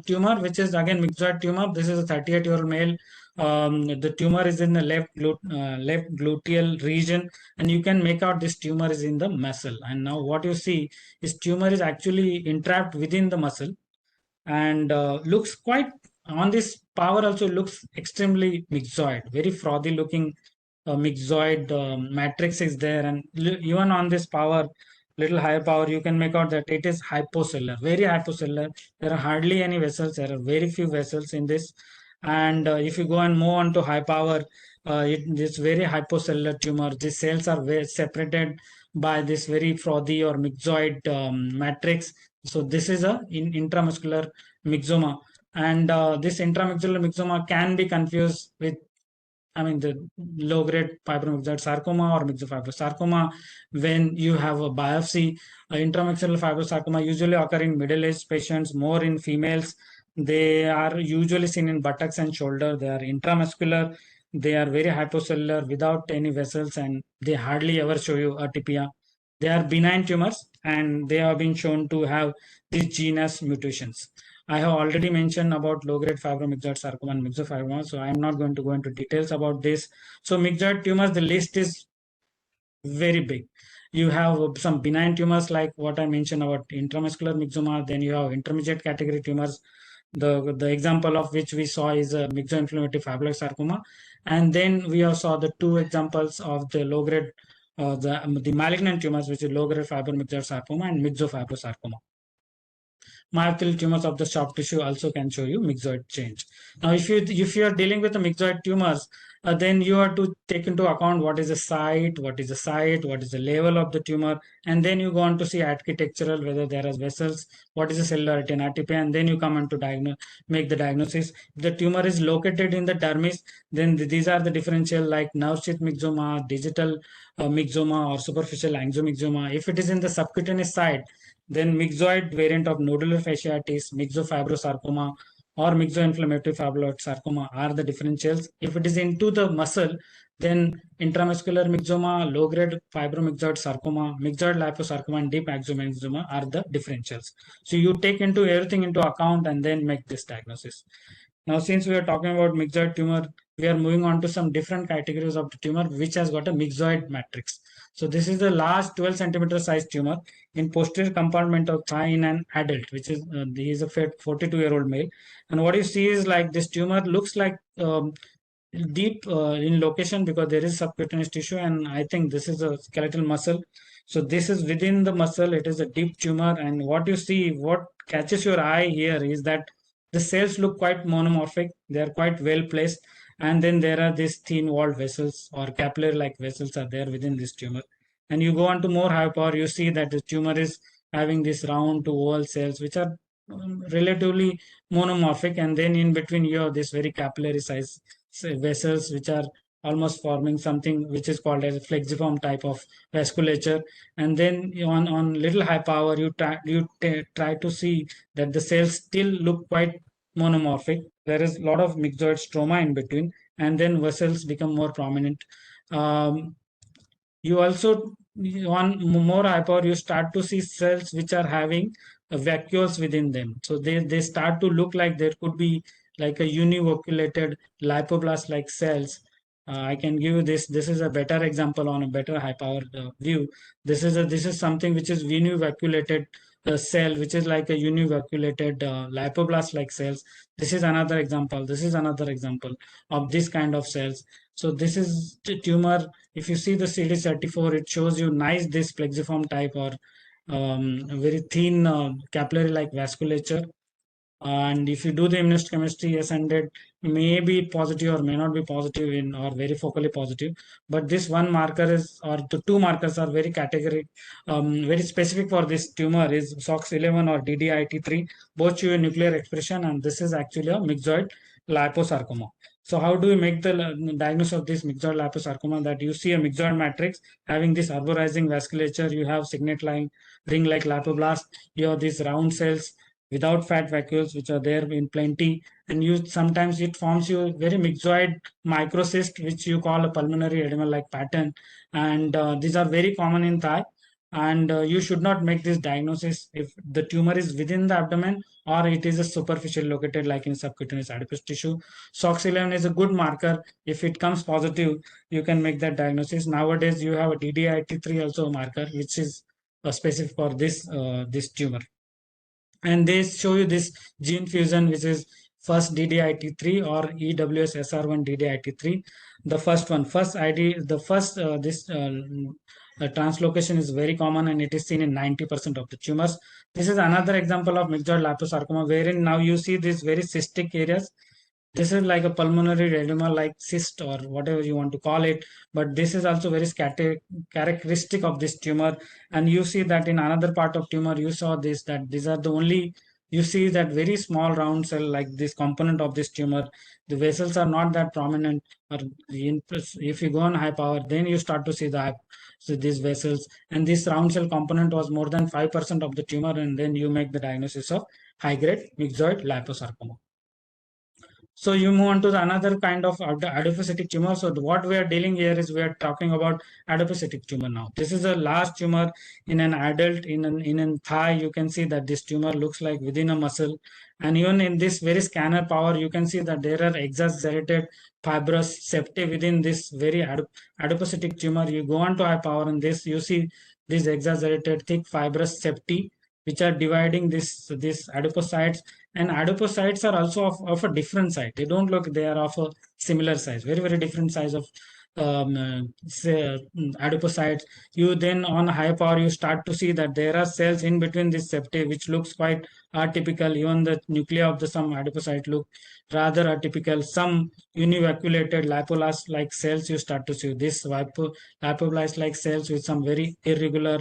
[SPEAKER 2] tumor, which is again myxoid tumor. This is a 38-year-old male. The tumor is in the left gluteal region, and you can make out this tumor is in the muscle. And now what you see is tumor is actually entrapped within the muscle and looks quite on this power also looks extremely myxoid, very frothy looking myxoid matrix is there, and even on this power little higher power you can make out that it is hypocellular, very hypocellular. There are hardly any vessels, there are very few vessels in this, and if you go and move on to high power, it is very hypocellular tumor. These cells are very separated by this very frothy or myxoid matrix. So this is a intramuscular myxoma, and this intramuscular myxoma can be confused with, I mean, the low-grade fibromyxoid sarcoma or myxofibrosarcoma. When you have a biopsy, intramuscular fibrosarcoma usually occur in middle-aged patients, more in females. They are usually seen in buttocks and shoulder. They are intramuscular. They are very hypocellular without any vessels, and they hardly ever show you a tipia. They are benign tumors, and they have been shown to have these genus mutations. I have already mentioned about low-grade fibromyxoid sarcoma and myxofibroma, so I am not going to go into details about this. So myxoid tumors, the list is very big. You have some benign tumors like what I mentioned about intramuscular myxoma. Then you have intermediate category tumors. The example of which we saw is a myxo-inflammatory fibrotic sarcoma, and then we also saw the two examples of the low-grade the malignant tumors, which is low-grade fibromyxoid sarcoma and myxofibrosarcoma. Myothelioid tumors of the soft tissue also can show you myxoid change. Now, if you are dealing with the myxoid tumors, then you have to take into account what is the site, what is the level of the tumor, and then you go on to see architectural, whether there are vessels, what is the cellularity and RTP, and then you come on to make the diagnosis. If the tumor is located in the dermis, then these are the differential like nerve sheath myxoma, digital myxoma, or superficial angiomyxoma. If it is in the subcutaneous side, then myxoid variant of nodular fasciitis, myxofibrosarcoma, or myxo-inflammatory fibroid sarcoma are the differentials. If it is into the muscle, then intramuscular myxoma, low-grade fibromyxoid sarcoma, myxoid liposarcoma, and deep axomyxoma are the differentials. So you take into everything into account and then make this diagnosis. Now, since we are talking about myxoid tumor, we are moving on to some different categories of the tumor which has got a myxoid matrix. So this is the large 12 centimeter size tumor in posterior compartment of thigh in an adult, which is he is a 42-year-old male. And what you see is like this tumor looks like deep in location because there is subcutaneous tissue, and I think this is a skeletal muscle. So this is within the muscle. It is a deep tumor, and what you see, what catches your eye here is that the cells look quite monomorphic. They are quite well placed, and then there are these thin walled vessels or capillary like vessels are there within this tumor. And you go on to more high power, you see that the tumor is having these round to oval cells which are relatively monomorphic, and then in between you have this very capillary size vessels which are almost forming something which is called as a flexiform type of vasculature. And then on little high power you try to see that the cells still look quite monomorphic. There is a lot of myxoid stroma in between, and then vessels become more prominent. You also on more high power you start to see cells which are having vacuoles within them, so they start to look like there could be like a univoculated lipoblasts like cells. I can give you this is a better example on a better high power view. This is something which is univoculated cell which is like a univoculated lipoblast like cells. This is another example, of this kind of cells. So this is tumor. If you see the CD34, it shows you nice this plexiform type or very thin capillary-like vasculature. And if you do the immunohistochemistry, yes, and it may be positive or may not be positive in or very focally positive. But this one marker is, or the two markers are very category, very specific for this tumor is SOX11 or DDIT3, both show a nuclear expression, and this is actually a myxoid liposarcoma. So how do we make the diagnosis of this myxoid liposarcoma? That you see a myxoid matrix having this arborizing vasculature, you have signet line ring-like lipoblast, you have these round cells without fat vacuoles which are there in plenty, and you sometimes it forms you very myxoid microcyst which you call a pulmonary edema like pattern, and these are very common in thigh, and you should not make this diagnosis if the tumor is within the abdomen or it is a superficial located like in subcutaneous adipose tissue. SOX11 is a good marker. If it comes positive, you can make that diagnosis. Nowadays you have a DDIT3 also a marker which is specific for this tumor, and they show you this gene fusion which is first DDIT3 or EWS-SR1 DDIT3. The first one, first ID, the first this translocation is very common and it is seen in 90% of the tumors. This is another example of myxoid liposarcoma wherein now you see these very cystic areas. This is like a pulmonary edema like cyst or whatever you want to call it, but this is also very characteristic of this tumor. And you see that in another part of tumor you saw this, that these are the only, you see that very small round cell like this component of this tumor. The vessels are not that prominent, or if you go on high power then you start to see so these vessels, and this round cell component was more than 5% of the tumor, and then you make the diagnosis of high grade myxoid liposarcoma. So you move on to the another kind of adipocytic tumor. So what we are dealing here is we are talking about adipocytic tumor now. This is a large tumor in an adult, in a thigh. You can see that this tumor looks like within a muscle. And even in this very scanner power, you can see that there are exaggerated fibrous septae within this very adipocytic tumor. You go on to high power and this, you see these exaggerated thick fibrous septae which are dividing this adipocytes, and adipocytes are also of a different size. They don't look, they are of a similar size, very very different size of say, adipocytes. You then on high power you start to see that there are cells in between this septae which looks quite atypical. Even the nuclei of the some adipocyte look rather atypical. Some univacuolated lipoblast like cells you start to see, this lipoblast like cells with some very irregular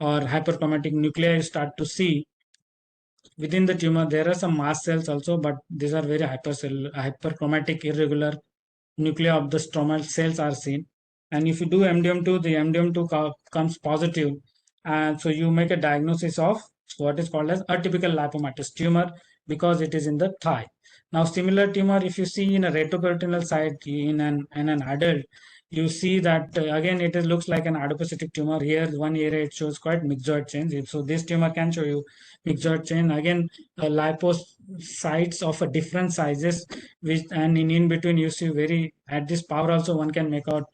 [SPEAKER 2] or hyperchromatic nuclei you start to see. Within the tumor there are some mast cells also, but these are very hyperchromatic irregular nuclei of the stromal cells are seen. And if you do MDM2, the MDM2 comes positive, and so you make a diagnosis of what is called as atypical lipomatous tumor because it is in the thigh. Now similar tumor if you see in a retroperitoneal site in an adult, you see that again it looks like an adipocytic tumor. Here one area it shows quite myxoid chains, so this tumor can show you myxoid chain. Again lipocytes of a different sizes, which and in between you see very at this power also one can make out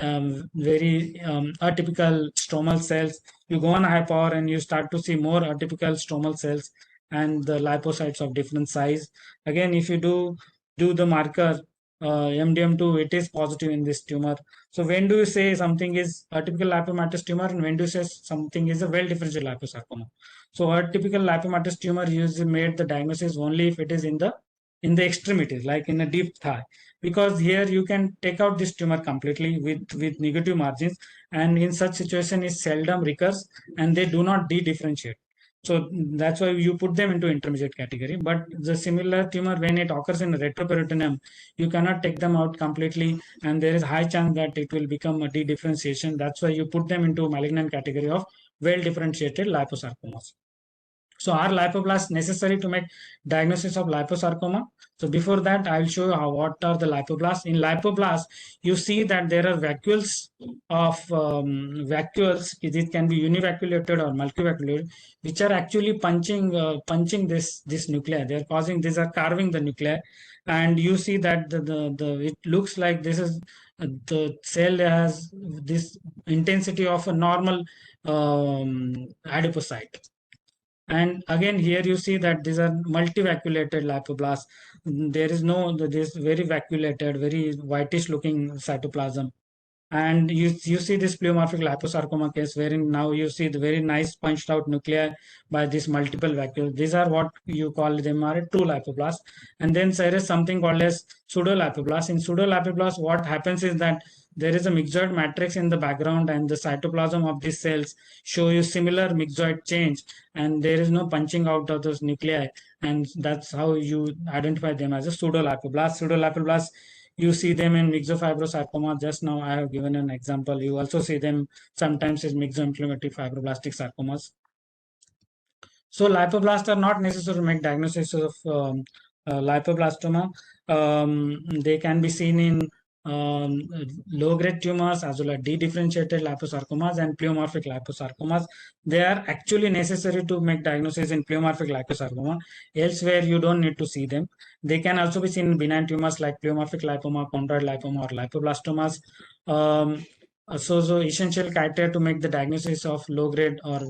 [SPEAKER 2] very atypical stromal cells. You go on high power and you start to see more atypical stromal cells and the lipocytes of different size. Again if you do the marker MDM2, it is positive in this tumor. So when do you say something is atypical lipomatous tumor and when do you say something is a well differentiated liposarcoma? So atypical lipomatous tumor usually made the diagnosis only if it is in the extremities, like in a deep thigh, because here you can take out this tumor completely with negative margins, and in such situation it seldom recurs and they do not de-differentiate. So that's why you put them into intermediate category. But the similar tumor, when it occurs in retroperitoneum, you cannot take them out completely, and there is high chance that it will become a de-differentiation. That's why you put them into malignant category of well differentiated liposarcomas. So are lipoblast necessary to make diagnosis of liposarcoma? So before that, I will show you what are the lipoblast. In lipoblast, you see that there are vacuoles of vacuoles. It can be univacuolated or multivacuolated, which are actually punching this nuclei. They are causing, these are carving the nuclei, and you see that the it looks like this is the cell has this intensity of a normal adipocyte. And again here you see that these are multivacuolated lipoblast. There is no, this very vacuolated, very whitish looking cytoplasm. And you see this pleomorphic liposarcoma case wherein now you see the very nice punched out nuclei by these multiple vacuoles. These are what you call them are a true lipoblast. And then there is something called as pseudolipoblast. In pseudolipoblast, what happens is that there is a myxoid matrix in the background, and the cytoplasm of these cells show you similar myxoid change, and there is no punching out of those nuclei, and that's how you identify them as a pseudolipoblast. Pseudolipoblast, you see them in myxofibrosarcoma. Just now I have given an example. You also see them sometimes as myxoinflammatory fibroblastic sarcomas. So lipoblasts are not necessary to make diagnosis of lipoblastoma. They can be seen in low-grade tumors as well as dedifferentiated liposarcomas and pleomorphic liposarcomas. They are actually necessary to make diagnosis in pleomorphic liposarcoma. Elsewhere, you don't need to see them. They can also be seen in benign tumors like pleomorphic lipoma, chondroid lipoma, or lipoblastomas. So essential criteria to make the diagnosis of low-grade or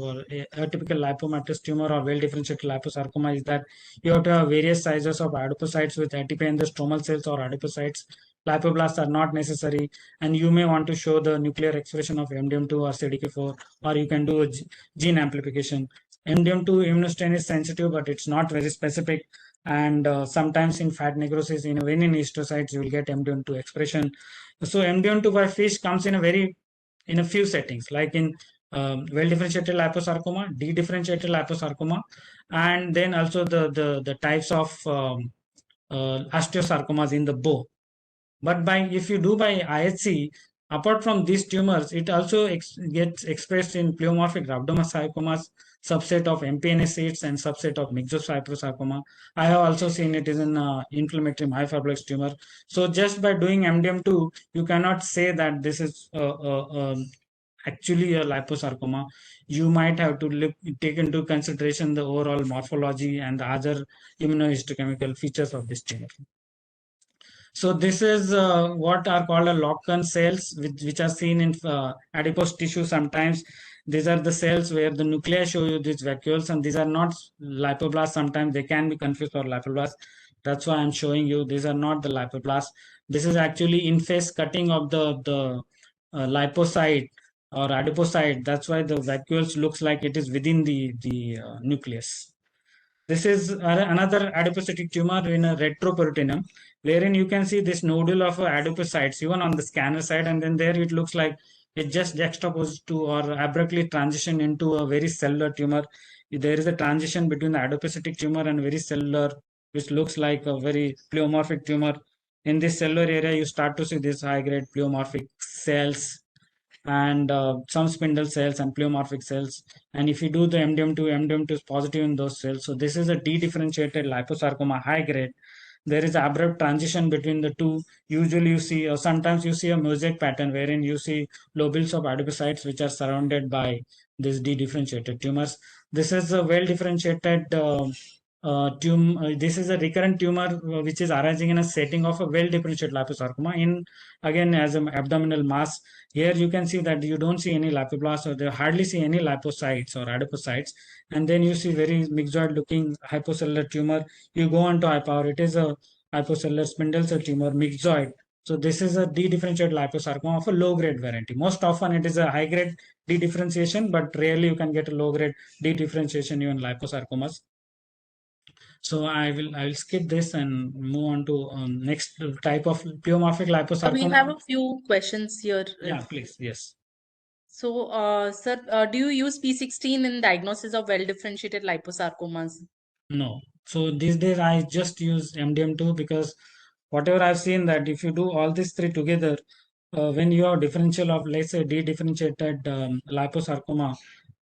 [SPEAKER 2] atypical lipomatous tumor or well-differentiated liposarcoma is that you have to have various sizes of adipocytes with ATP in the stromal cells or adipocytes. Lipoblasts are not necessary, and you may want to show the nuclear expression of MDM2 or CDK4, or you can do a gene amplification. MDM2 immunostain is sensitive, but it's not very specific. And sometimes in fat necrosis, in histiocytes, you will get MDM2 expression. So MDM2 by fish comes in a few settings, like in well-differentiated liposarcoma, dedifferentiated liposarcoma, and then also the types of osteosarcomas in the bow. But if you do by IHC, apart from these tumors, it also gets expressed in pleomorphic rhabdomyosarcomas, subset of MPNS seeds, and subset of myxofibrosarcoma. I have also seen it is in inflammatory myofibroblast tumor. So just by doing MDM2, you cannot say that this is actually a liposarcoma. You might have to take into consideration the overall morphology and the other immunohistochemical features of this tumor. So this is what are called a Locken cells, which are seen in adipose tissue sometimes. These are the cells where the nuclei show you these vacuoles, and these are not lipoblasts. Sometimes they can be confused for lipoblast. That's why I'm showing you these are not the lipoblast. This is actually in-phase cutting of the lipocyte or adipocyte. That's why the vacuoles looks like it is within the nucleus. This is another adipocytic tumor in a retroperitoneum, wherein you can see this nodule of adipocytes even on the scanner side, and then there it looks like it just juxtaposed to or abruptly transition into a very cellular tumor. There is a transition between the adipocytic tumor and very cellular, which looks like a very pleomorphic tumor. In this cellular area, you start to see these high-grade pleomorphic cells and some spindle cells and pleomorphic cells. And if you do the MDM2 is positive in those cells. So this is a dedifferentiated liposarcoma high grade. There is abrupt transition between the two. Usually you see, or sometimes you see a mosaic pattern wherein you see lobules of adipocytes which are surrounded by these dedifferentiated tumors. This is a well differentiated this is a recurrent tumor which is arising in a setting of a well differentiated liposarcoma in again as an abdominal mass. Here you can see that you don't see any lipoblasts, or they hardly see any lipocytes or adipocytes, and then you see very myxoid looking hypocellular tumor. You go on to hypower, it is a hypocellular spindle cell tumor, myxoid. So this is a dedifferentiated liposarcoma of a low grade variety. Most often it is a high grade dedifferentiation, but rarely you can get a low grade dedifferentiation even liposarcomas. So I will skip this and move on to next type of pleomorphic liposarcoma.
[SPEAKER 1] We have a few questions here.
[SPEAKER 2] Yeah, please. Yes.
[SPEAKER 1] So, sir, do you use P16 in diagnosis of well-differentiated liposarcomas?
[SPEAKER 2] No. So these days I just use MDM2 because whatever I've seen that if you do all these three together, when you have differential of let's say dedifferentiated liposarcoma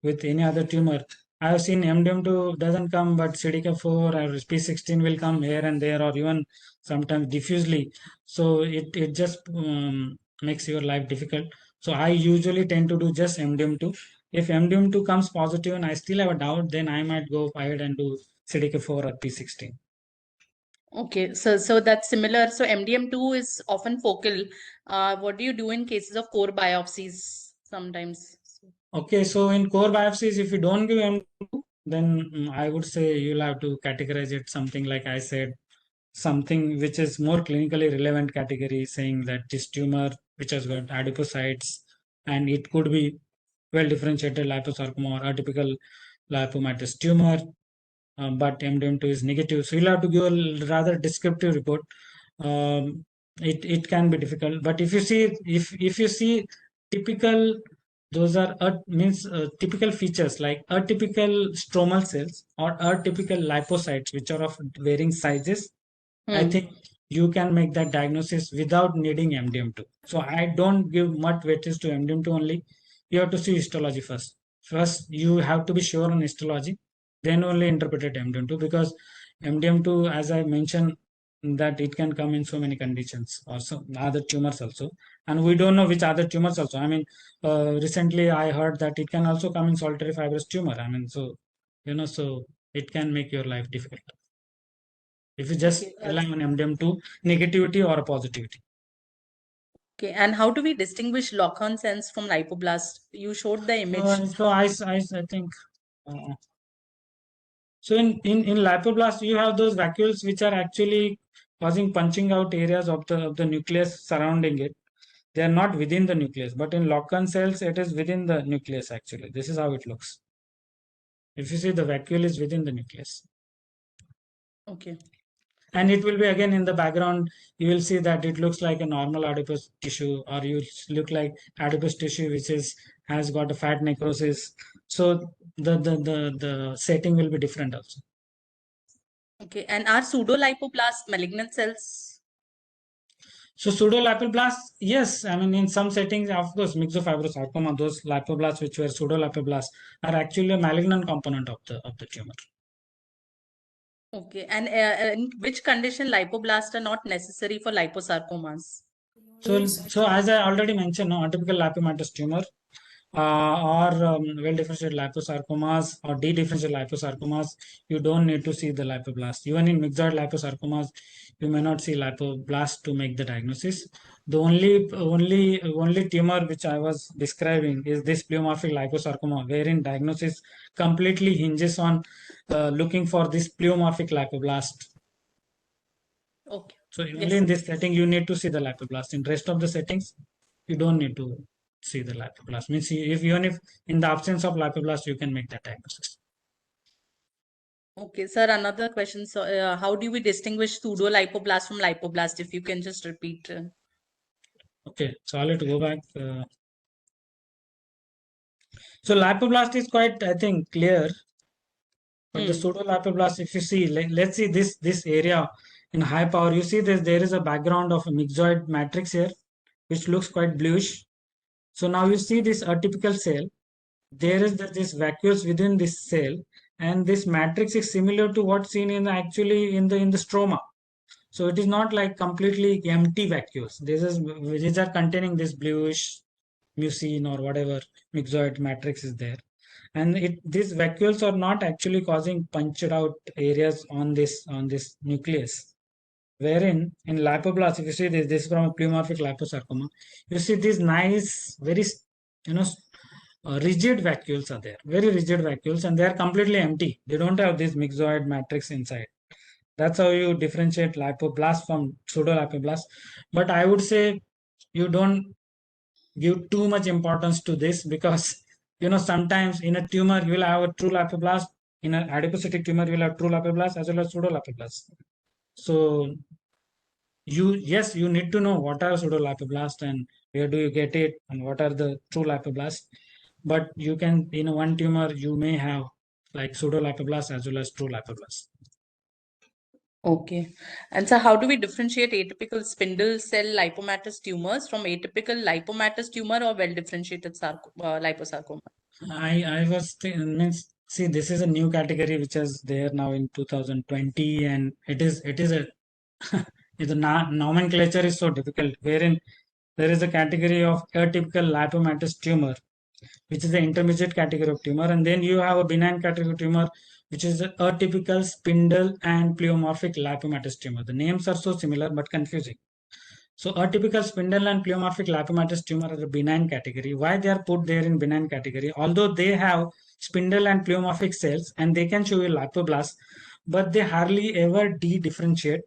[SPEAKER 2] with any other tumor, I have seen MDM2 doesn't come, but CDK4 or P16 will come here and there, or even sometimes diffusely. So it just makes your life difficult. So I usually tend to do just MDM2. If MDM2 comes positive and I still have a doubt, then I might go ahead and do CDK4 or P16.
[SPEAKER 1] Okay, so that's similar. So MDM2 is often focal. What do you do in cases of core biopsies sometimes?
[SPEAKER 2] Okay, so in core biopsies, if you don't give MDM2, then I would say you'll have to categorize it something like I said, something which is more clinically relevant category, saying that this tumor which has got adipocytes and it could be well differentiated liposarcoma or atypical lipomatous tumor, but MDM2 is negative. So you'll have to give a rather descriptive report. It can be difficult, but if you see typical, those are means typical features like atypical stromal cells or atypical lipocytes which are of varying sizes. I think you can make that diagnosis without needing MDM2. So I don't give much weightage to MDM2 only. You have to see histology first. First, you have to be sure on histology, then only interpret MDM2, because MDM2, as I mentioned, that it can come in so many conditions or some other tumors also. And we don't know which other tumors also. I mean, recently I heard that it can also come in solitary fibrous tumor. I mean, so, so it can make your life difficult if you just
[SPEAKER 1] Okay.
[SPEAKER 2] rely on MDM2 negativity or positivity.
[SPEAKER 1] Okay. And how do we distinguish Lock-on cells from lipoblasts? You showed the image.
[SPEAKER 2] So I think uh, so in lipoblasts you have those vacuoles which are actually causing punching out areas of the nucleus surrounding it. They are not within the nucleus, but in Lock-on cells it is within the nucleus actually. This is how it looks. If you see, the vacuole is within the nucleus.
[SPEAKER 1] Okay.
[SPEAKER 2] And it will be again in the background, you will see that it looks like a normal adipose tissue, or you look like adipose tissue which has got a fat necrosis. So the setting will be different also.
[SPEAKER 1] Okay. And are pseudolipoblasts malignant cells?
[SPEAKER 2] So pseudolipoblasts, yes, I mean in some settings, of course, myxofibrosarcoma, those lipoblasts which were pseudolipoblasts are actually a malignant component of the tumor.
[SPEAKER 1] Okay. And in which condition lipoblasts are not necessary for liposarcomas?
[SPEAKER 2] So as I already mentioned, no, atypical lipomatous tumor, or well-differentiated liposarcomas or de-differentiated liposarcomas, you don't need to see the lipoblasts. Even in myxoid liposarcomas, you may not see lipoblast to make the diagnosis. The only tumor which I was describing is this pleomorphic liposarcoma, wherein diagnosis completely hinges on looking for this pleomorphic lipoblast.
[SPEAKER 1] Okay.
[SPEAKER 2] So
[SPEAKER 1] Yes,
[SPEAKER 2] only in this setting you need to see the lipoblast. In rest of the settings, you don't need to see the lipoblast. Means if even if in the absence of lipoblast, you can make that diagnosis.
[SPEAKER 1] Okay, sir, another question. So, how do we distinguish pseudolipoblast from lipoblast? If you can just repeat.
[SPEAKER 2] Okay, so I'll have to go back. So lipoblast is quite, I think, clear. But the pseudolipoblast, if you see, let's see this area in high power, you see there is a background of a myxoid matrix here, which looks quite bluish. So now you see this atypical cell. There is this vacuoles within this cell, and this matrix is similar to what's seen in actually in the stroma. So it is not like completely empty vacuoles. These are containing this bluish mucin or whatever myxoid matrix is there, and these vacuoles are not actually causing punctured out areas on this nucleus. Wherein in lipoblast, if you see this is from a pleomorphic liposarcoma, you see these nice, very you know rigid vacuoles are there, very rigid vacuoles, and they are completely empty. They don't have this myxoid matrix inside. That's how you differentiate lipoblast from pseudolipoblast. But I would say you don't give too much importance to this, because sometimes in a tumor you will have a true lipoblast, in an adipocytic tumor you will have true lipoblast as well as pseudolipoblast. So you need to know what are pseudolipoblast and where do you get it and what are the true lipoblast. But you can, in one tumor you may have like pseudolipoblast as well as true lipoblast.
[SPEAKER 1] Okay. And so, how do we differentiate atypical spindle cell lipomatous tumors from atypical lipomatous tumor or well-differentiated liposarcoma?
[SPEAKER 2] I was means see, this is a new category which is there now in 2020, and it is a the nomenclature is so difficult, wherein there is a category of atypical lipomatous tumor, which is the intermediate category of tumor, and then you have a benign category of tumor, which is the atypical spindle and pleomorphic lipomatous tumor. The names are so similar but confusing. So atypical spindle and pleomorphic lipomatous tumor are the benign category. Why they are put there in benign category? Although they have spindle and pleomorphic cells and they can show you lipoblast, but they hardly ever de-differentiate.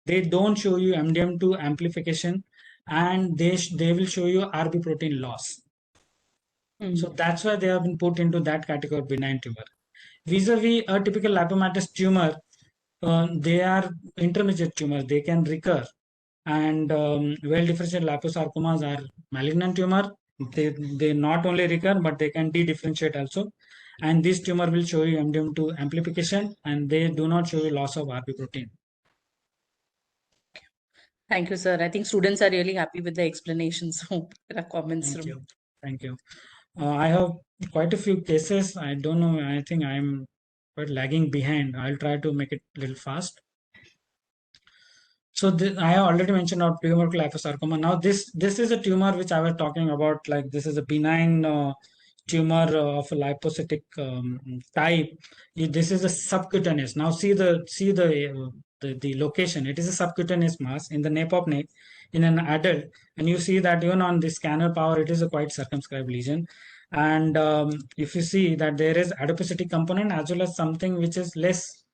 [SPEAKER 2] They don't show you MDM2 amplification, and they will show you RB protein loss. So that's why they have been put into that category of benign tumor. Vis-a-vis a typical lipomatous tumor, they are intermediate tumors. They can recur, and well-differentiated liposarcomas are malignant tumor. They not only recur, but they can de-differentiate also. And this tumor will show you MDM2 amplification, and they do not show you loss of RB protein.
[SPEAKER 1] Thank you, sir. I think students are really happy with the explanations. So there are comments
[SPEAKER 2] Thank
[SPEAKER 1] from.
[SPEAKER 2] you. Thank you. I have quite a few cases. I don't know. I think I'm quite lagging behind. I'll try to make it a little fast. So I have already mentioned about pleomorphic liposarcoma. Now this is a tumor which I was talking about. Like this is a benign tumor of a lipocytic type. This is a subcutaneous. Now see the location. It is a subcutaneous mass in the nape of neck in an adult, and you see that even on the scanner power, it is a quite circumscribed lesion. And if you see that there is adipocytic component as well as something which is less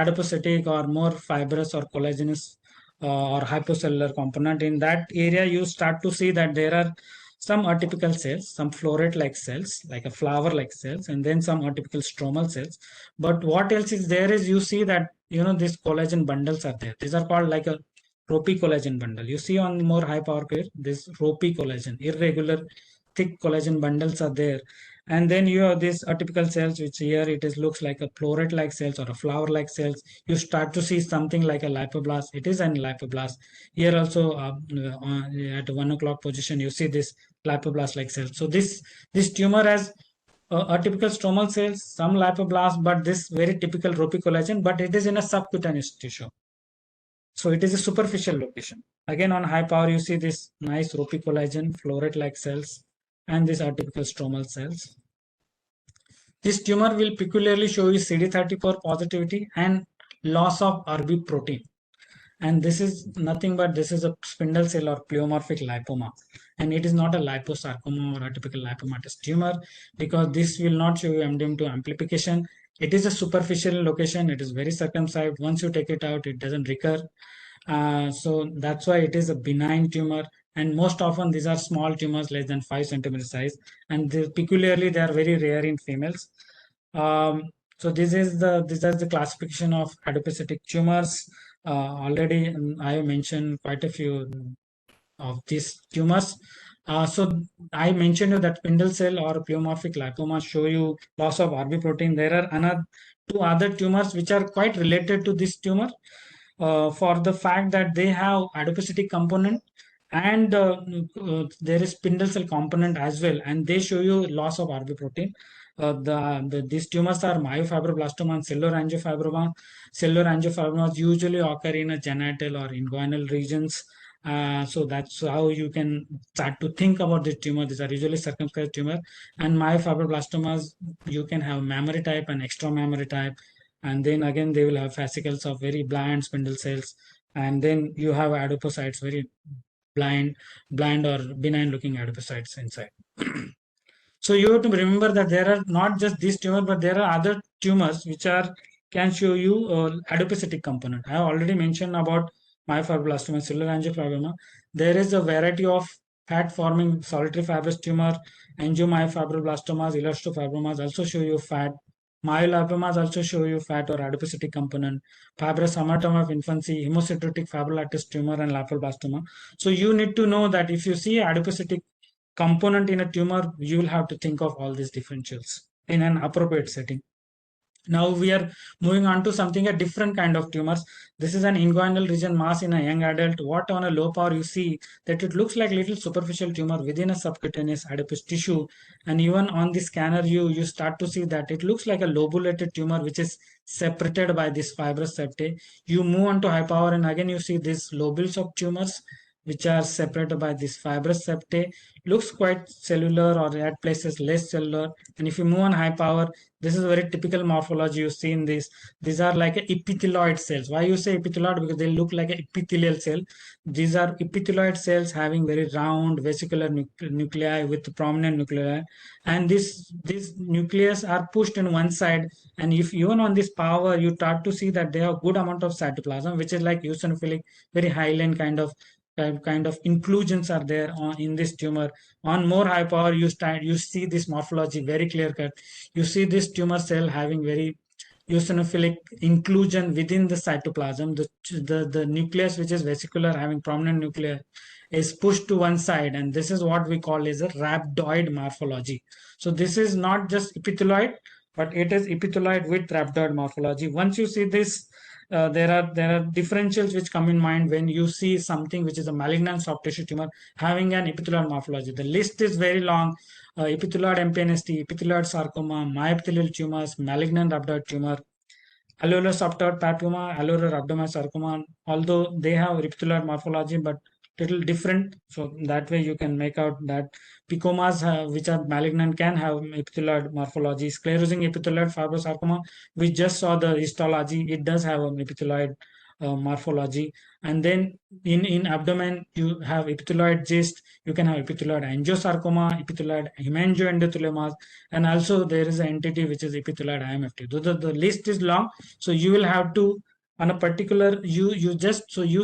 [SPEAKER 2] adipocytic or more fibrous or collagenous or hypocellular component, in that area you start to see that there are some atypical cells, some floret like cells, like a flower like cells, and then some atypical stromal cells. But what else is there is you see that these collagen bundles are there. These are called like a ropey collagen bundle. You see on more high power pair, this ropey collagen, irregular thick collagen bundles are there. And then you have these atypical cells, which here it is looks like a floret like cells or a flower like cells. You start to see something like a lipoblast. It is an lipoblast. Here also at 1 o'clock position, you see this lipoblast like cells. So this tumor has atypical stromal cells, some lipoblast, but this very typical ropey collagen, but it is in a subcutaneous tissue. So it is a superficial location. Again, on high power, you see this nice ropey collagen, floret like cells, and these atypical stromal cells. This tumor will peculiarly show you CD34 positivity and loss of RB protein. And this is nothing but this is a spindle cell or pleomorphic lipoma. And it is not a liposarcoma or a typical lipomatous tumor because this will not show you MDM2 amplification. It is a superficial location. It is very circumscribed. Once you take it out, it doesn't recur. So that's why it is a benign tumor. And most often these are small tumors less than 5 centimeter size. And peculiarly, they are very rare in females. So this is the classification of adipocytic tumors. Already I have mentioned quite a few of these tumors. So I mentioned that spindle cell or pleomorphic lipoma show you loss of RB protein. There are two other tumors which are quite related to this tumor for the fact that they have adipocytic component and there is spindle cell component as well, and they show you loss of RB protein. These tumors are myofibroblastoma and cellular angiofibroma. Cellular angiofibroma usually occur in a genital or inguinal regions. So that's how you can start to think about this tumor. These are usually circumscribed tumor, and myofibroblastomas you can have mammary type and extramammary type, and then again they will have fascicles of very bland spindle cells, and then you have adipocytes, very bland or benign looking adipocytes inside. So you have to remember that there are not just these tumors, but there are other tumors which can show you adipocytic component. I have already mentioned about myofibroblastoma, cellular angiofibroma. There is a variety of fat-forming solitary fibrous tumor, angiomyofibroblastomas, elastofibromas also show you fat. Myolipomas also show you fat or adipocytic component. Fibrous hematoma of infancy, hemocytotic fibrolatus tumor, and lipoblastoma. So you need to know that if you see adipocytic component in a tumor, you will have to think of all these differentials in an appropriate setting. Now we are moving on to something a different kind of tumors. This is an inguinal region mass in a young adult. What on a low power you see that it looks like little superficial tumor within a subcutaneous adipose tissue, and even on the scanner you start to see that it looks like a lobulated tumor which is separated by this fibrous septae. You move on to high power and again you see these lobules of tumors which are separated by this fibrous septae. Looks quite cellular, or at places less cellular. And if you move on high power, this is a very typical morphology you see in this. These are like epithelioid cells. Why you say epithelioid? Because they look like an epithelial cell. These are epithelioid cells having very round vesicular nuclei with prominent nuclei, and these nucleus are pushed in one side. And if even on this power, you start to see that they have good amount of cytoplasm, which is like eosinophilic, very hyaline kind of inclusions are there in this tumor. On more high power, you see this morphology very clear cut. You see this tumor cell having very eosinophilic inclusion within the cytoplasm. The nucleus, which is vesicular, having prominent nuclei, is pushed to one side, and this is what we call is a rhabdoid morphology. So this is not just epithelioid, but it is epithelioid with rhabdoid morphology. Once you see this, there are differentials which come in mind when you see something which is a malignant soft tissue tumor having an epithelioid morphology. The list is very long. Epithelioid MPNST, epithelioid sarcoma, myepithelial tumors, malignant rhabdoid tumor, alveolar subtoid papilloma, alveolar rhabdomyosarcoma, although they have epithelioid morphology, but little different. So that way you can make out that picomas, which are malignant, can have epithelioid morphology. Sclerosing epithelioid fibrosarcoma, we just saw the histology. It does have an epithelioid morphology. And then in abdomen, you have epithelioid cyst. You can have epithelioid angiosarcoma, epithelioid hemangioendotheliomas, and also there is an entity which is epithelioid IMFT. The list is long, so you will have to on a particular you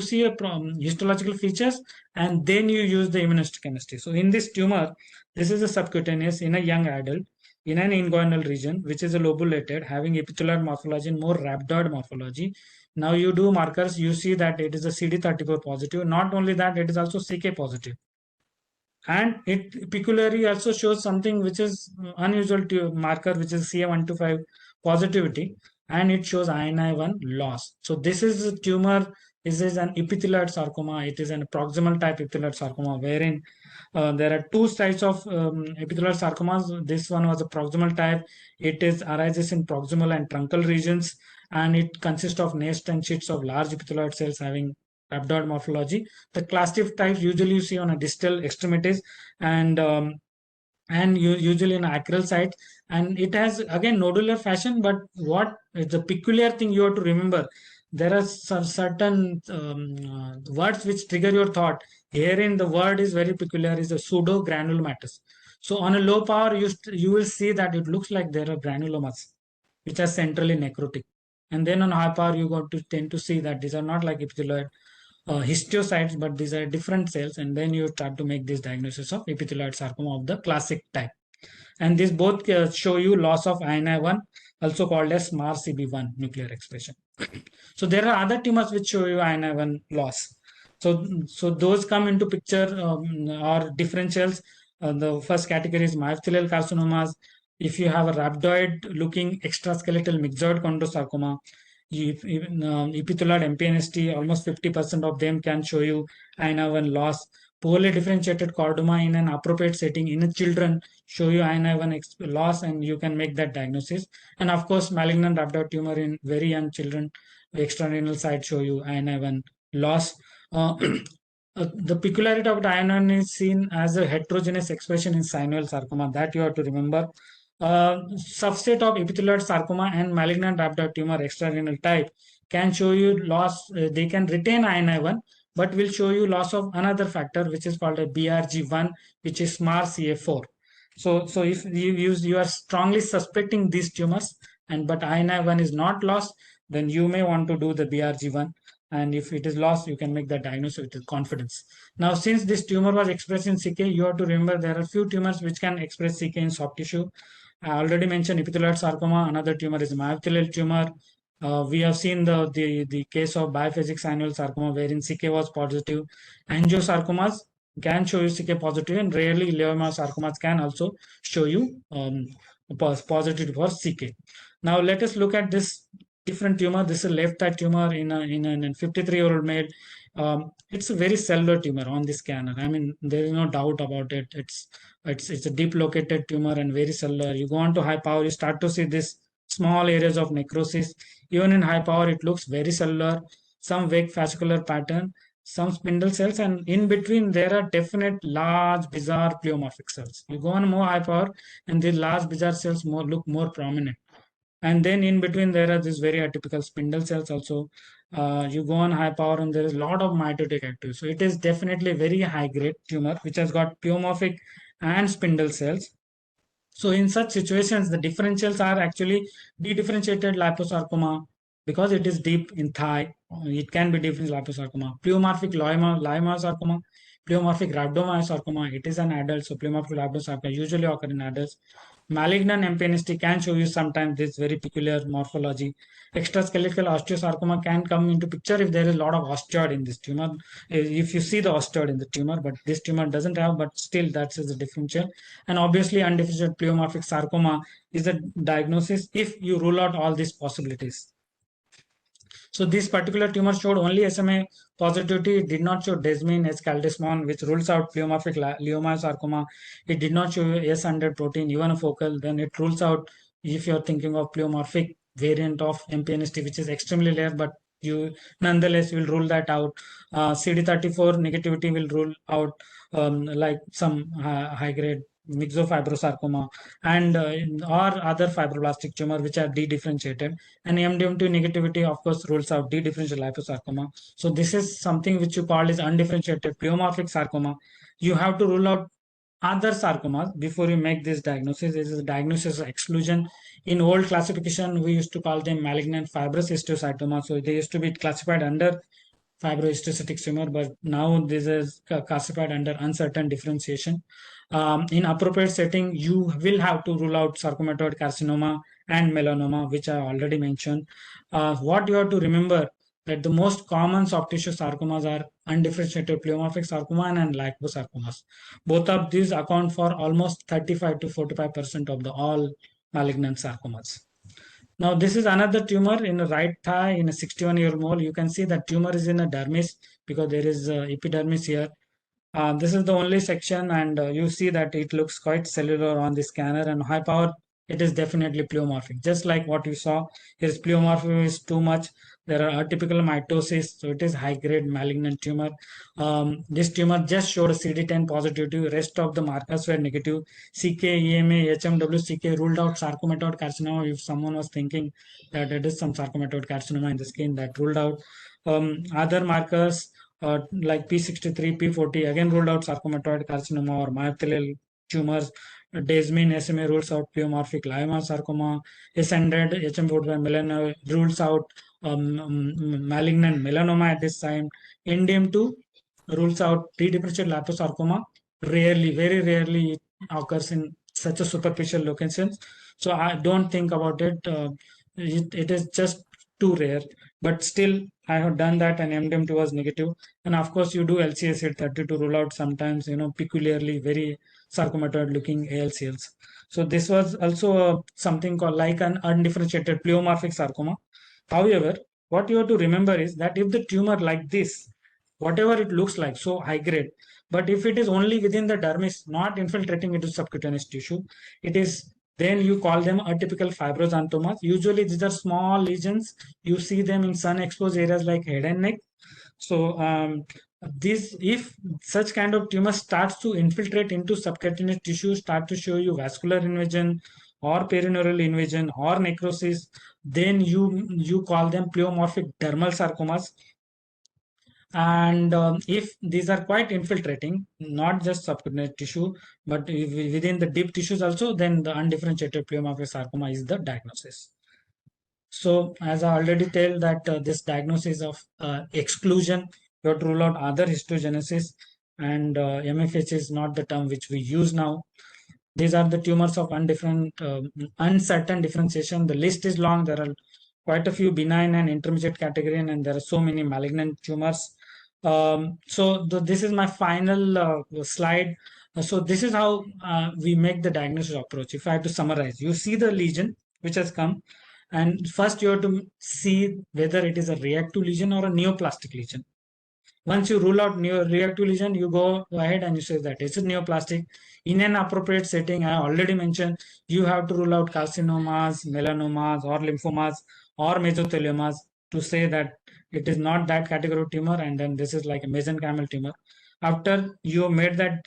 [SPEAKER 2] see a histological features, and then you use the immunohistochemistry. So in this tumor, this is a subcutaneous in a young adult in an inguinal region, which is a lobulated, having epithelioid morphology and more rhabdoid morphology. Now you do markers, you see that it is a CD34 positive. Not only that, it is also CK positive. And it peculiarly also shows something which is unusual to marker, which is CA125 positivity, and it shows INI1 loss. So this is a tumor. This is an epithelioid sarcoma. It is an proximal type epithelioid sarcoma, wherein there are two types of epithelioid sarcomas. This one was a proximal type. It arises in proximal and truncal regions, and it consists of nest and sheets of large epithelioid cells having rhabdoid morphology. The classic types usually you see on a distal extremities, and usually in acral site, and it has again nodular fashion. But what is the peculiar thing you have to remember? There are certain words which trigger your thought. Herein, the word is very peculiar, is a pseudo granulomatous. So on a low power, you will see that it looks like there are granulomas which are centrally necrotic. And then on high power, you got to tend to see that these are not like epithelioid histiocytes, but these are different cells, and then you start to make this diagnosis of epithelioid sarcoma of the classic type. And these both show you loss of INI1, also called as SMARCB1 nuclear expression. So there are other tumors which show you INI1 loss. So those come into picture, or differentials. The first category is myopithelial carcinomas. If you have a rhabdoid looking extraskeletal myxoid chondrosarcoma, epithelioid MPNST, almost 50% of them can show you INI1 loss. Poorly differentiated chordoma in an appropriate setting in a children show you INI1 loss, and you can make that diagnosis. And of course, malignant rhabdoid tumor in very young children, extrarenal side show you INI1 loss. The peculiarity of INI1 is seen as a heterogeneous expression in synovial sarcoma. That you have to remember. Subset of epithelioid sarcoma and malignant rhabdoid tumor extrarenal type can show you loss. They can retain INI1, but will show you loss of another factor, which is called a BRG1, which is SMARCA4. So if you are strongly suspecting these tumors, but INI1 is not lost, then you may want to do the BRG1. And if it is lost, you can make the diagnosis with confidence. Now, since this tumor was expressed in CK, you have to remember there are few tumors which can express CK in soft tissue. I already mentioned epithelioid sarcoma. Another tumor is myopithelial tumor. We have seen the case of biphasic synovial sarcoma wherein CK was positive. Angiosarcomas can show you CK positive, and rarely leiomyosarcomas can also show you positive for CK. Now let us look at this different tumor. This is a left eye tumor in a 53-year-old male. It's a very cellular tumor on the scanner. I mean, there is no doubt about it. It's a deep located tumor and very cellular. You go on to high power, you start to see this small areas of necrosis. Even in high power, it looks very cellular, some vague fascicular pattern. some spindle cells, and in between there are definite large bizarre pleomorphic cells. You go on more high power and these large bizarre cells look more prominent. And then in between there are these very atypical spindle cells also. You go on high power and there is a lot of mitotic activity. So it is definitely a very high grade tumor which has got pleomorphic and spindle cells. So in such situations, the differentials are actually dedifferentiated liposarcoma because it is deep in thigh. It can be differential liposarcoma. Pleomorphic leiomyosarcoma, pleomorphic rhabdomyosarcoma. It is an adult, so pleomorphic rhabdomyosarcoma usually occur in adults. Malignant MPNST can show you sometimes this very peculiar morphology. Extraskeletal osteosarcoma can come into picture if there is a lot of osteoid in this tumor. If you see the osteoid in the tumor, but this tumor doesn't have, but still that's a differential. And obviously undifferentiated pleomorphic sarcoma is the diagnosis if you rule out all these possibilities. So this particular tumor showed only SMA positivity. It did not show desmin as caldesmon, which rules out pleomorphic leiomyosarcoma. It did not show S100 protein, even a focal. Then it rules out if you're thinking of pleomorphic variant of MPNST, which is extremely rare, but you nonetheless will rule that out. CD34 negativity will rule out like some high grade myxofibrosarcoma and or other fibroblastic tumor which are dedifferentiated, and MDM2 negativity of course rules out dedifferentiated liposarcoma. So this is something which you call is undifferentiated pleomorphic sarcoma. You have to rule out other sarcomas before you make this diagnosis. This is a diagnosis exclusion. In old classification we used to call them malignant fibrous histiocytoma, so they used to be classified under fibrohistiocytic tumor, but now this is classified under uncertain differentiation. In appropriate setting, you will have to rule out sarcomatoid carcinoma and melanoma, which I already mentioned. What you have to remember that the most common soft tissue sarcomas are undifferentiated pleomorphic sarcoma and liposarcomas. Both of these account for almost 35 to 45% of the all malignant sarcomas. Now, this is another tumor in the right thigh in a 61-year-old male. You can see that tumor is in a dermis because there is epidermis here. This is the only section, and you see that it looks quite cellular on the scanner, and high power, it is definitely pleomorphic. Just like what you saw, here is pleomorphism is too much. There are atypical mitosis, so it is high-grade malignant tumor. This tumor just showed a CD10 positivity. Rest of the markers were negative. CK, EMA, HMW, CK ruled out sarcomatoid carcinoma. If someone was thinking that it is some sarcomatoid carcinoma in the skin, that ruled out. Other markers like P63, P40 again ruled out sarcomatoid carcinoma or myophthalmial tumors. Desmin SMA rules out pleomorphic leiomyosarcoma. S100 HM45 melanoma rules out malignant melanoma at this time. NDM2 rules out dedifferentiated liposarcoma. Rarely, very rarely it occurs in such a superficial locations. So I don't think about it. It is just too rare. But still, I have done that, and MDM2 was negative. And of course, you do LCA 30 to rule out sometimes, peculiarly very sarcomatoid looking ALCLs. So this was also something called like an undifferentiated pleomorphic sarcoma. However, what you have to remember is that if the tumor like this, whatever it looks like, so high grade, but if it is only within the dermis, not infiltrating into subcutaneous tissue, it is then you call them atypical fibroxanthomas. Usually these are small lesions. You see them in sun exposed areas like head and neck. So if such kind of tumor starts to infiltrate into subcutaneous tissue, start to show you vascular invasion or perineural invasion or necrosis, then you call them pleomorphic dermal sarcomas. And if these are quite infiltrating, not just subcutaneous tissue, but within the deep tissues also, then the undifferentiated pleomorphic sarcoma is the diagnosis. So as I already tell that this diagnosis of exclusion, you have to rule out other histogenesis, and MFH is not the term which we use now. These are the tumors of uncertain differentiation. The list is long. There are quite a few benign and intermediate category, and there are so many malignant tumors. This is my final slide. So this is how we make the diagnosis approach. If I have to summarize, you see the lesion which has come, and first you have to see whether it is a reactive lesion or a neoplastic lesion. Once you rule out reactive lesion, you go ahead and you say that it's a neoplastic. In an appropriate setting, I already mentioned, you have to rule out carcinomas, melanomas, or lymphomas, or mesotheliomas to say that it is not that category of tumor, and then this is like a mesenchymal tumor. After you made that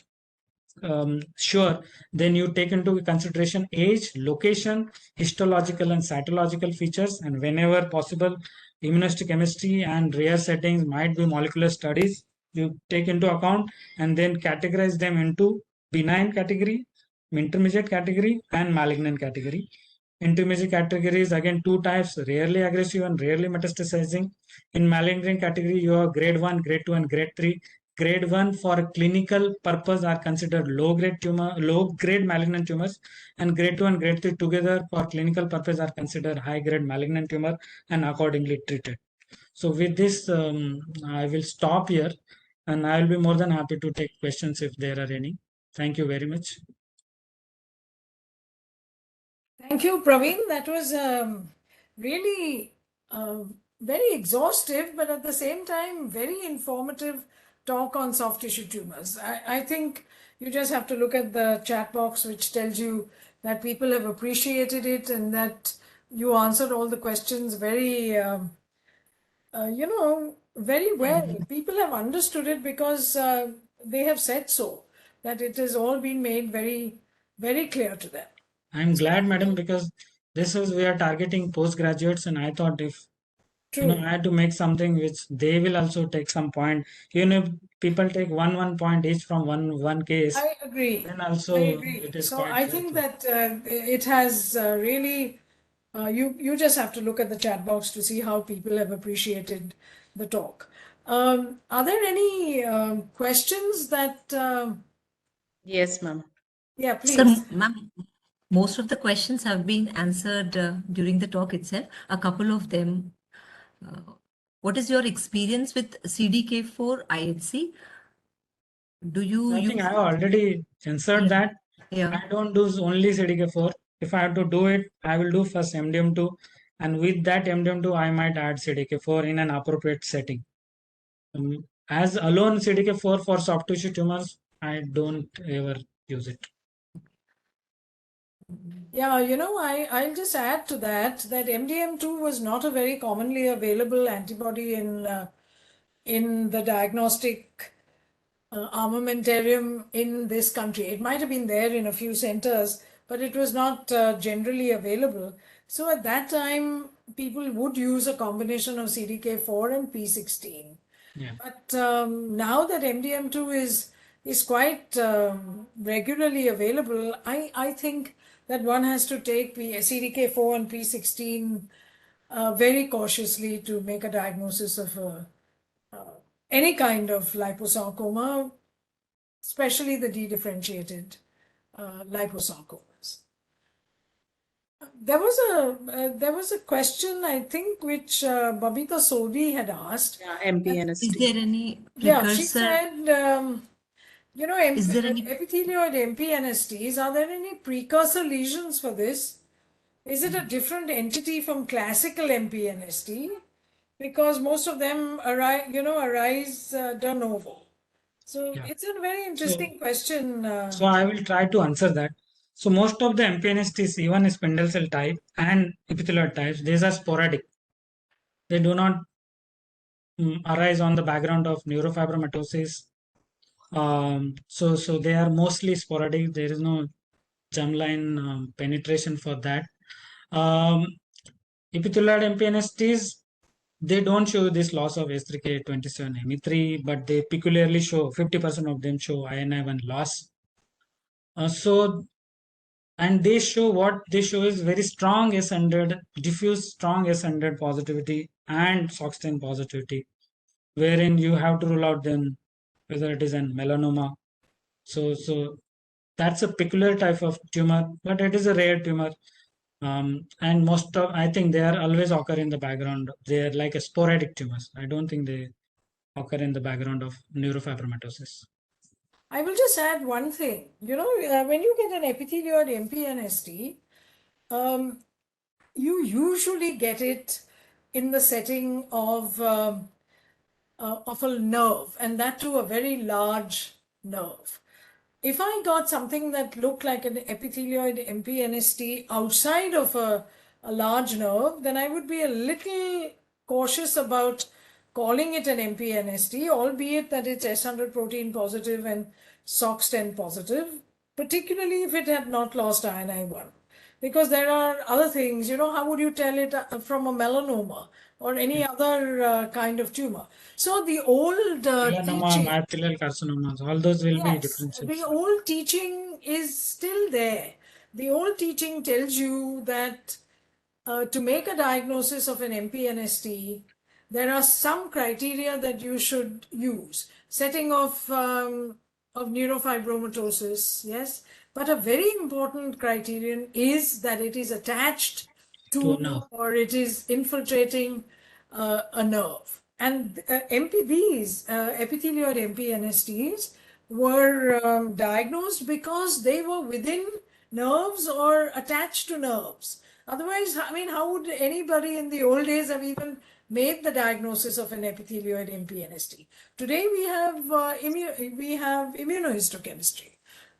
[SPEAKER 2] sure, then you take into consideration age, location, histological and cytological features, and whenever possible, immunohistochemistry and rare settings might be molecular studies you take into account, and then categorize them into benign category, intermediate category, and malignant category. Intermediate category is again two types, rarely aggressive and rarely metastasizing. In malignant category, you have grade 1, grade 2, and grade 3. Grade 1 for clinical purpose are considered low grade tumor, low grade malignant tumors, and grade 2 and grade 3 together for clinical purpose are considered high grade malignant tumor and accordingly treated. So with this, I will stop here, and I will be more than happy to take questions if there are any. Thank you very much.
[SPEAKER 3] Thank you, Praveen. That was really very exhaustive, but at the same time, very informative talk on soft tissue tumors. I think you just have to look at the chat box, which tells you that people have appreciated it and that you answered all the questions very, very well. People have understood it because they have said so, that it has all been made very, very clear to them.
[SPEAKER 2] I'm glad, madam, because this is we are targeting postgraduates, and I thought if
[SPEAKER 3] True.
[SPEAKER 2] I had to make something which they will also take some point. Even if people take one point each from one case,
[SPEAKER 3] I agree.
[SPEAKER 2] then
[SPEAKER 3] I
[SPEAKER 2] also
[SPEAKER 3] agree.
[SPEAKER 2] it is
[SPEAKER 3] So
[SPEAKER 2] quite
[SPEAKER 3] I think
[SPEAKER 2] helpful.
[SPEAKER 3] that it has really. You just have to look at the chat box to see how people have appreciated the talk. Are there any questions that?
[SPEAKER 1] Yes, ma'am.
[SPEAKER 3] Yeah,
[SPEAKER 4] Sir,
[SPEAKER 3] please.
[SPEAKER 4] ma'am, most of the questions have been answered during the talk itself. A couple of them. What is your experience with CDK4 IHC? Do you
[SPEAKER 2] I think
[SPEAKER 4] use?
[SPEAKER 2] I have already answered
[SPEAKER 4] Yeah.
[SPEAKER 2] that.
[SPEAKER 4] Yeah.
[SPEAKER 2] I don't do only CDK4. If I have to do it, I will do first MDM2, and with that MDM2, I might add CDK4 in an appropriate setting. As alone CDK4 for soft tissue tumors, I don't ever use it.
[SPEAKER 3] Yeah, I'll just add to that MDM2 was not a very commonly available antibody in the diagnostic armamentarium in this country. It might have been there in a few centers, but it was not generally available. So at that time, people would use a combination of CDK4 and P16.
[SPEAKER 2] Yeah.
[SPEAKER 3] But now that MDM2 is quite regularly available, I think that one has to take CDK4 and P16 very cautiously to make a diagnosis of any kind of liposarcoma, especially the dedifferentiated liposarcomas. There was a question, I think, which Babita Sodhi had asked.
[SPEAKER 1] Yeah,
[SPEAKER 4] Is
[SPEAKER 1] MPNST.
[SPEAKER 4] there any
[SPEAKER 3] Yeah, she
[SPEAKER 4] precursor?
[SPEAKER 3] said,
[SPEAKER 4] Is there any?
[SPEAKER 3] epithelioid MPNSTs, are there any precursor lesions for this? Is it a different entity from classical MPNST? Because most of them arise de novo. So
[SPEAKER 2] Yeah.
[SPEAKER 3] it's a very interesting question.
[SPEAKER 2] So I will try to answer that. So most of the MPNSTs, even spindle cell type and epithelioid types, these are sporadic. They do not arise on the background of neurofibromatosis. So they are mostly sporadic. There is no germline penetration for that. Epithelioid MPNSTs, they don't show this loss of S3K27Me3, but they peculiarly show 50% of them show INI1 loss. And they show what they show is very strong S100, diffuse strong S100 positivity and SOX10 positivity, wherein you have to rule out then whether it is an melanoma. So that's a peculiar type of tumor, but it is a rare tumor. And most of, I think they are always occur in the background. They are like a sporadic tumors. I don't think they occur in the background of neurofibromatosis.
[SPEAKER 3] I will just add one thing. When you get an epithelioid MPNST, you usually get it in the setting of a nerve, and that too a very large nerve. If I got something that looked like an epithelioid MPNST outside of a large nerve, then I would be a little cautious about calling it an MPNST, albeit that it's S100 protein positive and SOX10 positive, particularly if it had not lost INI1. Because there are other things, how would you tell it from a melanoma or any other kind of tumor? So the old
[SPEAKER 2] Melanoma,
[SPEAKER 3] teaching,
[SPEAKER 2] mythelial carcinomas, all those will be
[SPEAKER 3] yes,
[SPEAKER 2] differentiated.
[SPEAKER 3] the old teaching is still there. The old teaching tells you that to make a diagnosis of an MPNST, there are some criteria that you should use. Setting of neurofibromatosis, yes, but a very important criterion is that it is attached
[SPEAKER 2] To
[SPEAKER 3] to
[SPEAKER 2] now.
[SPEAKER 3] or it is infiltrating a nerve. And these epithelioid MPNSTs were diagnosed because they were within nerves or attached to nerves. Otherwise, I mean, how would anybody in the old days have even made the diagnosis of an epithelioid MPNST? Today we have immunohistochemistry.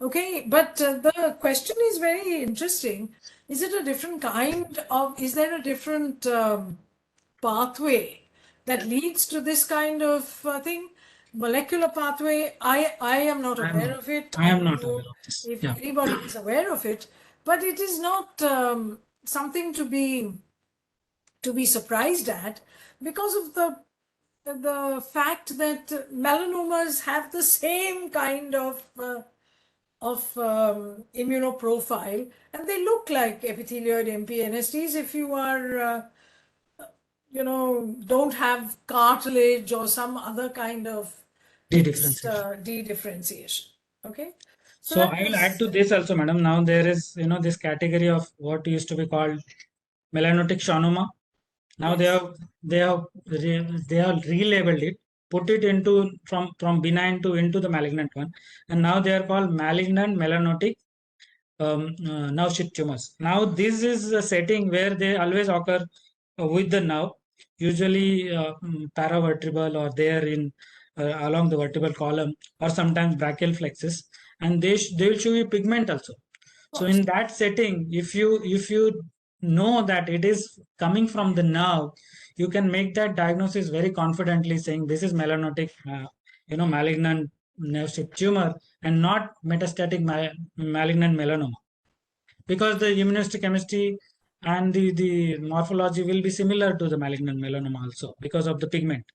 [SPEAKER 3] Okay, but the question is very interesting. Is it a different kind of? Is there a different pathway that leads to this kind of thing? Molecular pathway. I am not aware of it.
[SPEAKER 2] I
[SPEAKER 3] I
[SPEAKER 2] am
[SPEAKER 3] don't
[SPEAKER 2] not
[SPEAKER 3] know
[SPEAKER 2] aware of this.
[SPEAKER 3] if
[SPEAKER 2] Yeah.
[SPEAKER 3] anybody is aware of it, but it is not something to be surprised at because of the fact that melanomas have the same kind of immunoprofile, and they look like epithelioid MPNSTs if you are don't have cartilage or some other kind of mixed
[SPEAKER 2] De-differentiation.
[SPEAKER 3] de-differentiation. Okay, so
[SPEAKER 2] So
[SPEAKER 3] that
[SPEAKER 2] I will add
[SPEAKER 3] is
[SPEAKER 2] to this also, madam. Now there is, this category of what used to be called melanotic schwannoma. Now
[SPEAKER 3] yes.
[SPEAKER 2] they have relabeled it, put it into from benign to into the malignant one, and now they are called malignant melanotic nerve sheath tumors. Now this is a setting where they always occur with the nerve, usually paravertebral or there in along the vertebral column or sometimes brachial plexus, and they will show you pigment also.
[SPEAKER 3] Of
[SPEAKER 2] So
[SPEAKER 3] course.
[SPEAKER 2] in that setting, if you know that it is coming from the nerve, you can make that diagnosis very confidently, saying this is melanotic, malignant nerve sheath tumor, and not metastatic malignant melanoma, because the immunohistochemistry and the morphology will be similar to the malignant melanoma also because of the pigment,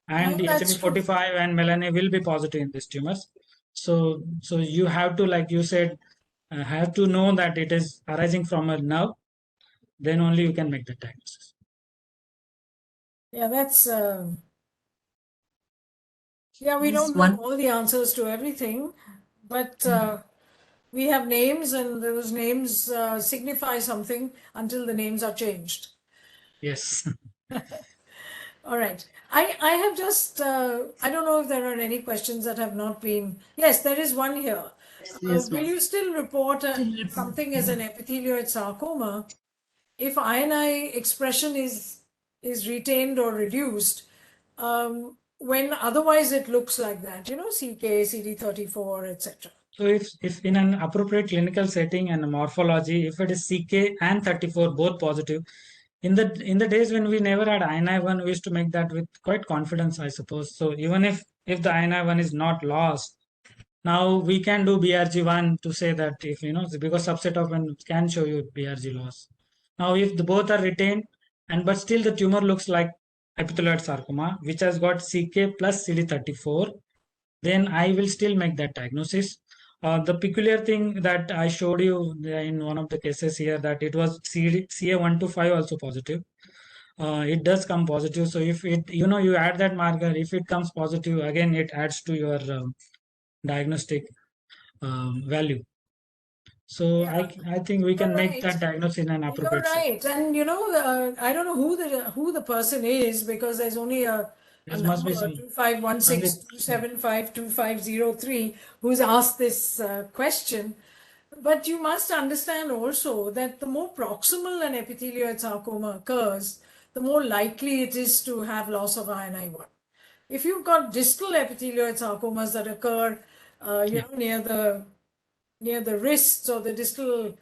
[SPEAKER 2] and the
[SPEAKER 3] That's true.
[SPEAKER 2] HME45 and melanine will be positive in these tumors. So you have to, like you said, have to know that it is arising from a nerve, then only you can make the diagnosis.
[SPEAKER 3] Yeah, that's yeah, we
[SPEAKER 4] There's
[SPEAKER 3] don't know
[SPEAKER 4] one
[SPEAKER 3] all the answers to everything, but we have names, and those names signify something until the names are changed.
[SPEAKER 2] Yes.
[SPEAKER 3] All right. I have just, I don't know if there are any questions that have not been. Yes, there is one here.
[SPEAKER 4] yes,
[SPEAKER 3] Will
[SPEAKER 4] ma'am.
[SPEAKER 3] you still report something as an epithelioid sarcoma if INI expression is retained or reduced, when otherwise it looks like that, CK, CD34, etc.
[SPEAKER 2] So if in an appropriate clinical setting and morphology, if it is CK and 34 both positive, in the days when we never had INI1, we used to make that with quite confidence, I suppose. So even if the INI1 is not lost, now we can do BRG1 to say that, if because subset of one can show you BRG loss. Now if the both are retained, and but still the tumor looks like epithelioid sarcoma which has got CK plus CD34, then I will still make that diagnosis. The peculiar thing that I showed you in one of the cases here, that it was CA125 also positive. It does come positive. So if it, you add that marker, if it comes positive, again, it adds to your diagnostic value. So
[SPEAKER 3] Yeah,
[SPEAKER 2] I think we
[SPEAKER 3] you're
[SPEAKER 2] can make
[SPEAKER 3] right.
[SPEAKER 2] that diagnosis in an
[SPEAKER 3] You're
[SPEAKER 2] appropriate setting.
[SPEAKER 3] right. And I don't know who the person is, because there's only a
[SPEAKER 2] There must
[SPEAKER 3] number
[SPEAKER 2] be some
[SPEAKER 3] 2516 275 2503 who's asked this question. But you must understand also that the more proximal an epithelioid sarcoma occurs, the more likely it is to have loss of INI1. If you've got distal epithelioid sarcomas that occur,
[SPEAKER 2] Yeah.
[SPEAKER 3] near the wrists or the distal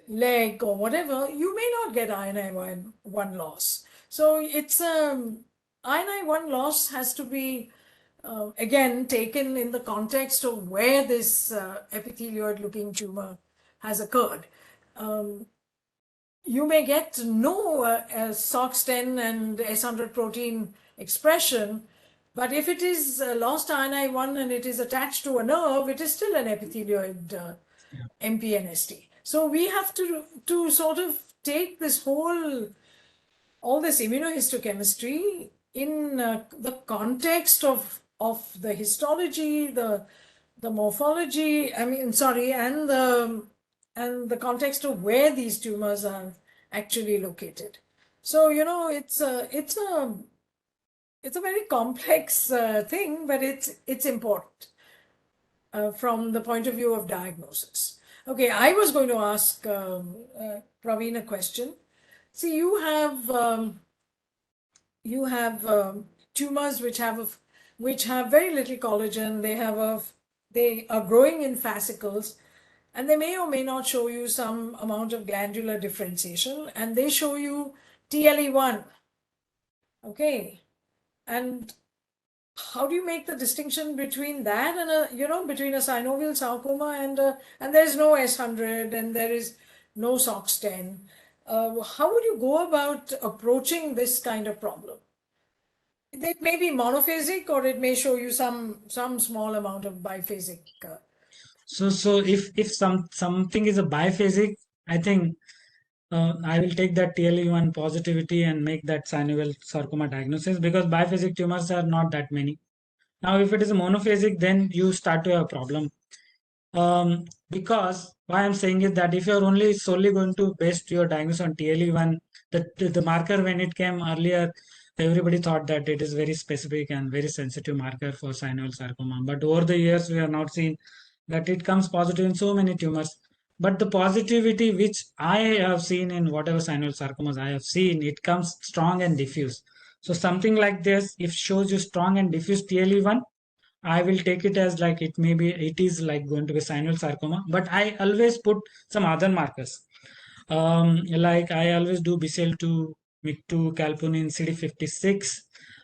[SPEAKER 3] leg or whatever, you may not get INI1 loss. So it's INI1 loss has to be again taken in the context of where this epithelioid looking tumor has occurred. You may get no SOX10 and S100 protein expression, but if it is lost INI1 and it is attached to a nerve, it is still an epithelioid MPNST. So we have to sort of take this all this immunohistochemistry in the context of the histology, the morphology. I mean, sorry, and the context of where these tumors are actually located. So it's a very complex thing, but it's important from the point of view of diagnosis. Okay, I was going to ask Praveen a question. See, you have tumors which have very little collagen. They are growing in fascicles, and they may or may not show you some amount of glandular differentiation, and they show you TLE1. Okay, and how do you make the distinction between that and between a synovial sarcoma and there's no S100 and there is no SOX10? How would you go about approaching this kind of problem? It may be monophasic, or it may show you some small amount of biphasic.
[SPEAKER 2] So if something is a biphasic, I think I will take that TLE1 positivity and make that synovial sarcoma diagnosis, because biphasic tumors are not that many. Now, if it is a monophasic, then you start to have a problem. Because why I'm saying is that if you're only solely going to base your diagnosis on TLE1, the marker when it came earlier, everybody thought that it is very specific and very sensitive marker for synovial sarcoma. But over the years, we have now seen that it comes positive in so many tumors. But the positivity which I have seen in whatever synovial sarcomas I have seen, it comes strong and diffuse. So something like this, if shows you strong and diffuse TLE1, I will take it as like it is like going to be synovial sarcoma, but I always put some other markers. Like I always do BCL2, MIC2, calpunin, CD56.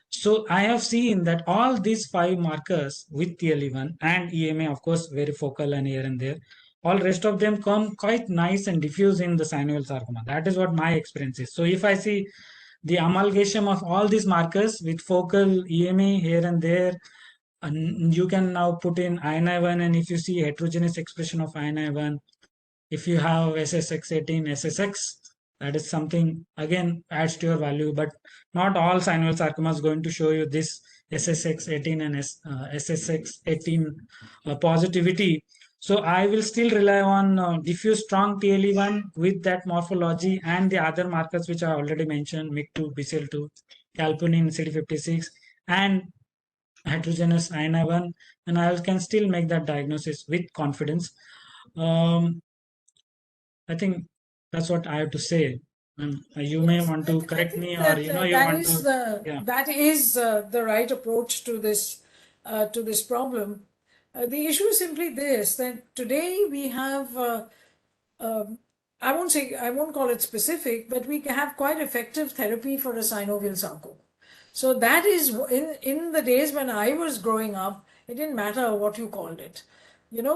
[SPEAKER 2] So I have seen that all these five markers with TL1 and EMA, of course, very focal and here and there, all rest of them come quite nice and diffuse in the synovial sarcoma. That is what my experience is. So if I see the amalgamation of all these markers with focal EMA here and there, and you can now put in INI1, and if you see heterogeneous expression of INI1, if you have SSX18, SSX, that is something again adds to your value, but not all synovial sarcoma is going to show you this SSX18 and SSX18 positivity. So I will still rely on diffuse strong TLE1 with that morphology and the other markers which I already mentioned, MIC2, BCL2, calpunin, CD56, and heterogeneous INI1, and I can still make that diagnosis with confidence. I think that's what I have to say. And you may
[SPEAKER 3] Yes,
[SPEAKER 2] want to correct me, or
[SPEAKER 3] that
[SPEAKER 2] you
[SPEAKER 3] that
[SPEAKER 2] want
[SPEAKER 3] is
[SPEAKER 2] to, yeah.
[SPEAKER 3] the right approach to this problem. The issue is simply this: that today we have I won't call it specific, but we have quite effective therapy for a synovial sarcoma. So that is in the days when I was growing up, it didn't matter what you called it,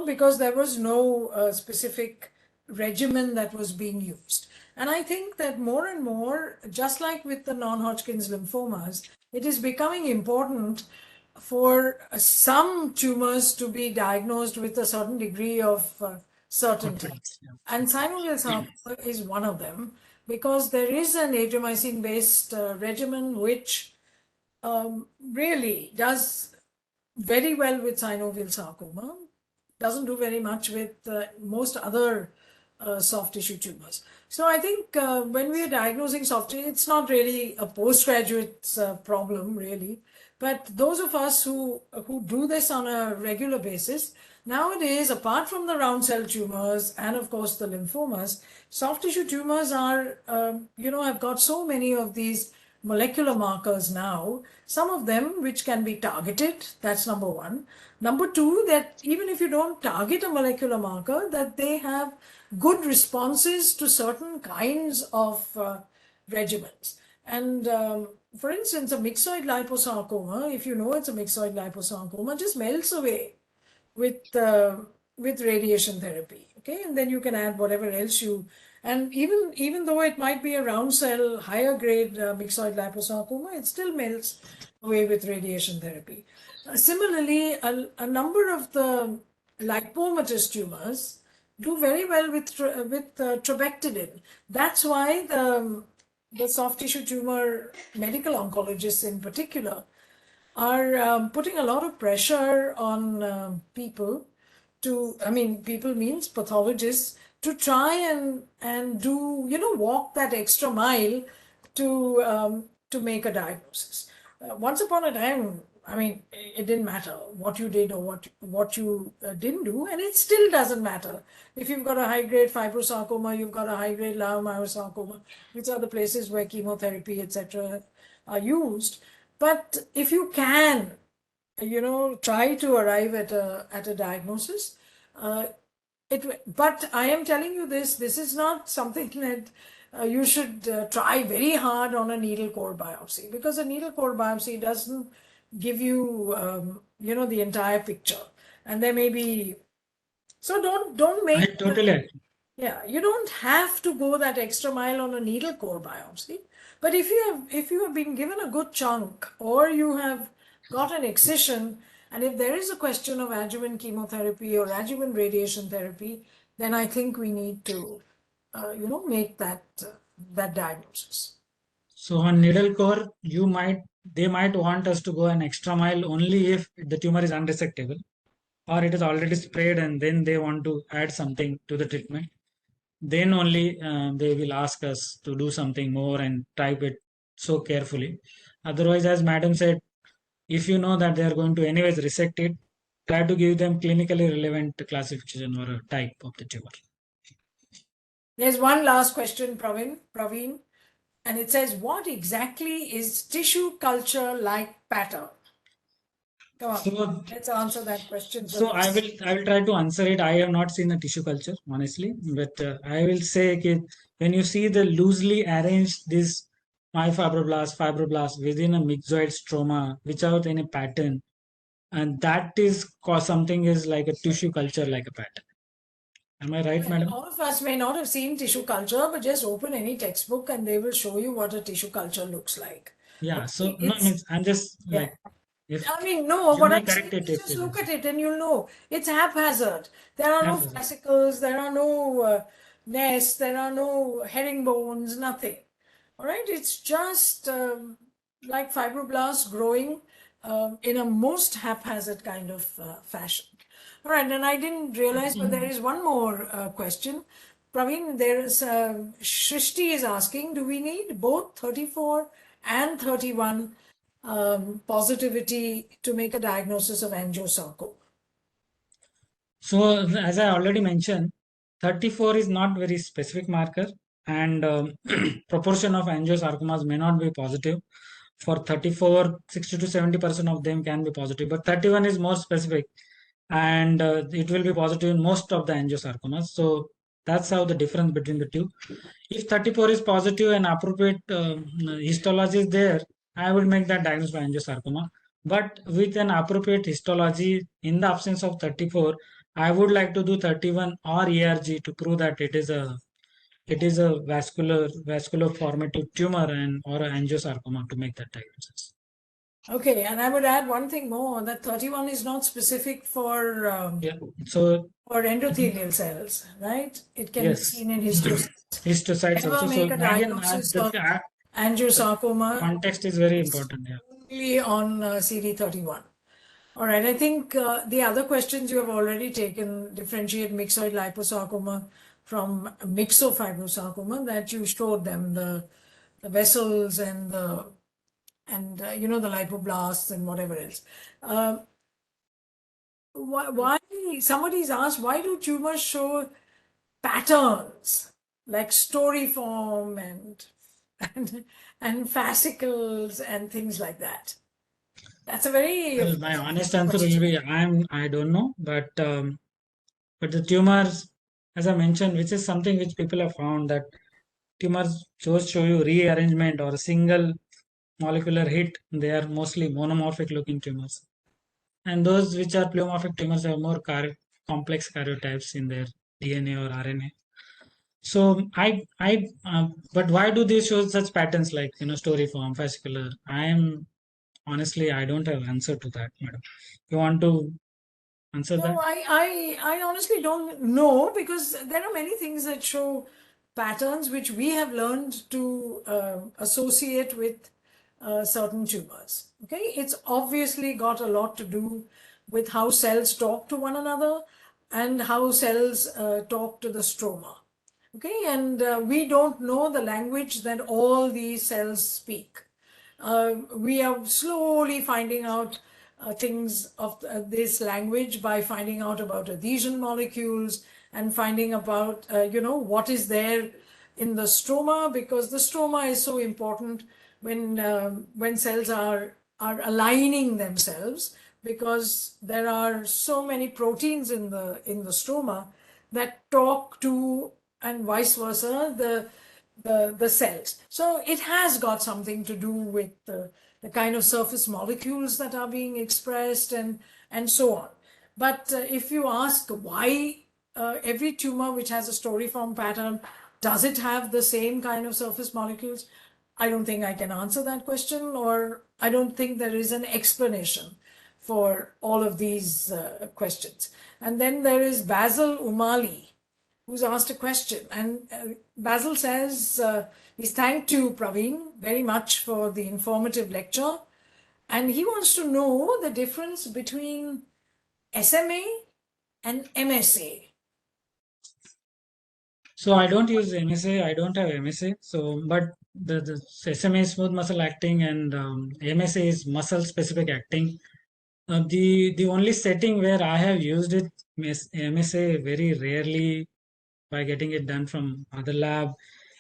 [SPEAKER 3] because there was no specific regimen that was being used. And I think that more and more, just like with the non-Hodgkin's lymphomas, it is becoming important for some tumors to be diagnosed with a certain degree of certainty.
[SPEAKER 2] Yeah.
[SPEAKER 3] And synovial sarcoma is one of them, because there is an Adriamycin-based regimen which really does very well with synovial sarcoma, doesn't do very much with most other soft tissue tumors. So I think when we are diagnosing soft tissue, it's not really a postgraduate's problem, really. But those of us who do this on a regular basis, nowadays, apart from the round cell tumors and of course the lymphomas, soft tissue tumors are, have got so many of these molecular markers now, some of them which can be targeted, that's number one. Number two, that even if you don't target a molecular marker, that they have good responses to certain kinds of regimens. And for instance, a myxoid liposarcoma, if you know it's a myxoid liposarcoma, just melts away with radiation therapy. Okay, and then you can add whatever else you. And even though it might be a round cell, higher grade myxoid liposarcoma, it still melts away with radiation therapy. Similarly, a number of the lipomatous tumors do very well with trabectedin. That's why the soft tissue tumor medical oncologists in particular are putting a lot of pressure on people to, I mean, people means pathologists, to try and do, walk that extra mile to make a diagnosis. Once upon a time, I mean, it didn't matter what you did or what you didn't do, and it still doesn't matter. If you've got a high-grade fibrosarcoma, you've got a high-grade leiomyosarcoma, which are the places where chemotherapy, etc., are used. But if you can, try to arrive at a diagnosis, but I am telling you this. This is not something that you should try very hard on a needle core biopsy, because a needle core biopsy doesn't give you, the entire picture, and there may be. So don't
[SPEAKER 2] I
[SPEAKER 3] make.
[SPEAKER 2] totally agree.
[SPEAKER 3] Yeah, you don't have to go that extra mile on a needle core biopsy, but if you have been given a good chunk, or you have got an excision, and if there is a question of adjuvant chemotherapy or adjuvant radiation therapy, then I think we need to, make that diagnosis.
[SPEAKER 2] So on needle core, they might want us to go an extra mile only if the tumor is unresectable, or it is already spread and then they want to add something to the treatment. Then only they will ask us to do something more and type it so carefully. Otherwise, as madam said, if you know that they are going to anyways resect it, try to give them clinically relevant classification or a type of the tumor.
[SPEAKER 3] There's one last question, Praveen, and it says, what exactly is tissue culture like pattern? Come on,
[SPEAKER 2] So,
[SPEAKER 3] let's answer that question
[SPEAKER 2] so
[SPEAKER 3] first.
[SPEAKER 2] I will try to answer it. I have not seen the tissue culture honestly, but I will say that when you see the loosely arranged this myofibroblast within a myxoid stroma without any pattern, and that is cause something is like a tissue culture like a pattern. Am I right,
[SPEAKER 3] Well,
[SPEAKER 2] madam?
[SPEAKER 3] all of us may not have seen tissue culture, but just open any textbook and they will show you what a tissue culture looks like.
[SPEAKER 2] Yeah. So
[SPEAKER 3] Okay,
[SPEAKER 2] no,
[SPEAKER 3] it's,
[SPEAKER 2] means I'm just
[SPEAKER 3] yeah.
[SPEAKER 2] like, if
[SPEAKER 3] I mean, no,
[SPEAKER 2] you
[SPEAKER 3] what
[SPEAKER 2] may
[SPEAKER 3] I'm
[SPEAKER 2] correct
[SPEAKER 3] saying
[SPEAKER 2] it
[SPEAKER 3] is
[SPEAKER 2] if
[SPEAKER 3] just
[SPEAKER 2] it
[SPEAKER 3] look
[SPEAKER 2] is.
[SPEAKER 3] at it and you'll know. It's haphazard. There are no
[SPEAKER 2] Happens.
[SPEAKER 3] fascicles, there are no nests, there are no herringbones, nothing. All right, it's just like fibroblasts growing in a most haphazard kind of fashion. All right, and I didn't realize, but there is one more question. Praveen, there is Shrishti is asking, do we need both 34 and 31 positivity to make a diagnosis of angiosarcoma?
[SPEAKER 2] So as I already mentioned, 34 is not very specific marker, and proportion of angiosarcomas may not be positive. For 34, 60 to 70% of them can be positive, but 31 is more specific, and it will be positive in most of the angiosarcomas. So that's how the difference between the two. If 34 is positive and appropriate histology is there, I would make that diagnosis for angiosarcoma. But with an appropriate histology, in the absence of 34, I would like to do 31 or ERG to prove that it is a vascular formative tumor and or an angiosarcoma to make that diagnosis.
[SPEAKER 3] Okay, and I would add one thing more, that 31 is not specific
[SPEAKER 2] Yeah. So
[SPEAKER 3] for endothelial cells, right? It can be
[SPEAKER 2] yes,
[SPEAKER 3] seen in histiocytes.
[SPEAKER 2] histocytes
[SPEAKER 3] Never
[SPEAKER 2] also. So
[SPEAKER 3] make a
[SPEAKER 2] again,
[SPEAKER 3] diagnosis of
[SPEAKER 2] the
[SPEAKER 3] angiosarcoma
[SPEAKER 2] context is very important. Yeah.
[SPEAKER 3] only on CD31. All right, I think the other questions you have already taken, differentiate myxoid liposarcoma from myxofibrosarcoma, that you showed them the vessels and the lipoblasts and whatever else. Why somebody's asked, why do tumors show patterns like storiform and fascicles and things like that? That's a very
[SPEAKER 2] Well, my honest answer will
[SPEAKER 3] question.
[SPEAKER 2] be I don't know, but the tumors, as I mentioned, which is something which people have found that tumors show you rearrangement or a single molecular hit, they are mostly monomorphic looking tumors. And those which are pleomorphic tumors have more complex karyotypes in their DNA or RNA. So but why do they show such patterns like storiform, fascicular? Honestly, I don't have answer to that, madam. You want to answer that?
[SPEAKER 3] No, I honestly don't know, because there are many things that show patterns which we have learned to associate with certain tumors. Okay, it's obviously got a lot to do with how cells talk to one another and how cells talk to the stroma. Okay, and we don't know the language that all these cells speak. We are slowly finding out things of this language by finding out about adhesion molecules and finding about, what is there in the stroma, because the stroma is so important when cells are aligning themselves, because there are so many proteins in the stroma that talk to, and vice versa, the cells. So it has got something to do with the kind of surface molecules that are being expressed and so on. But if you ask why every tumor which has a storiform pattern, does it have the same kind of surface molecules? I don't think I can answer that question, or I don't think there is an explanation for all of these questions. And then there is Basil Umali, who's asked a question. And Basil says he's thanked you, Praveen, very much for the informative lecture. And he wants to know the difference between SMA and MSA.
[SPEAKER 2] So I don't use MSA. I don't have MSA. So, but the SMA is smooth muscle acting, and MSA is muscle specific acting. The only setting where I have used it is MSA very rarely by getting it done from other lab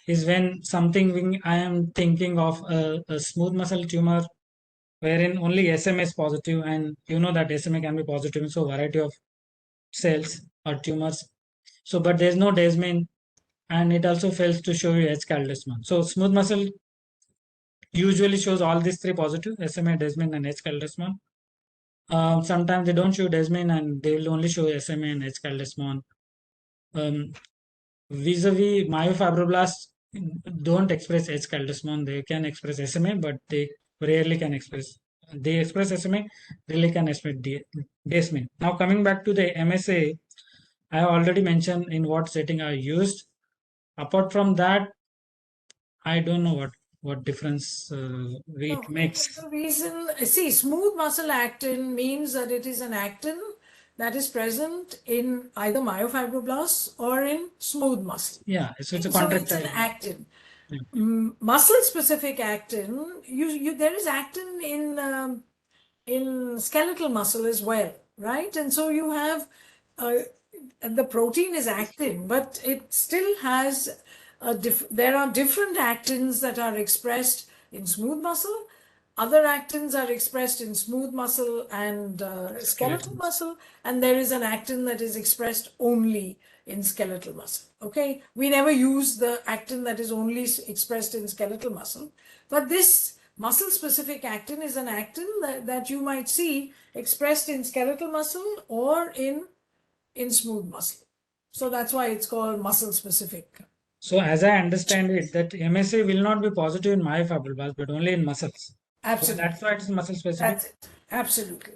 [SPEAKER 2] is when I am thinking of a smooth muscle tumor wherein only SMA is positive, and that SMA can be positive in so variety of cells or tumors. So, but there's no desmin, and it also fails to show you H. Caldesman. So, smooth muscle usually shows all these three positive: SMA, desmin, and H. Caldesman. Sometimes they don't show desmin, and they will only show SMA and H. Caldesman. Vis-a-vis myofibroblasts don't express H. Caldesman. They can express SMA, but they rarely can express. They express SMA, really can express desmin. Now coming back to the MSA, I have already mentioned in what setting I used. Apart from that, I don't know what difference it makes.
[SPEAKER 3] The reason, see, smooth muscle actin means that it is an actin that is present in either myofibroblasts or in smooth muscle.
[SPEAKER 2] Yeah, so it's a
[SPEAKER 3] So it's an
[SPEAKER 2] contractile.
[SPEAKER 3] actin.
[SPEAKER 2] Yeah.
[SPEAKER 3] Muscle specific actin, there is actin in skeletal muscle as well, right? And so you have the protein is actin, but it still has there are different actins that are expressed in smooth muscle. Other actins are expressed in smooth muscle and skeletal muscle, and there is an actin that is expressed only in skeletal muscle. Okay, we never use the actin that is only expressed in skeletal muscle, but this muscle specific actin is an actin that you might see expressed in skeletal muscle or in smooth muscle. So that's why it's called muscle specific.
[SPEAKER 2] So as I understand it, that MSA will not be positive in myofibroblasts, but only in muscles.
[SPEAKER 3] Absolutely.
[SPEAKER 2] So that's why it's muscle specific.
[SPEAKER 3] That's it. Absolutely.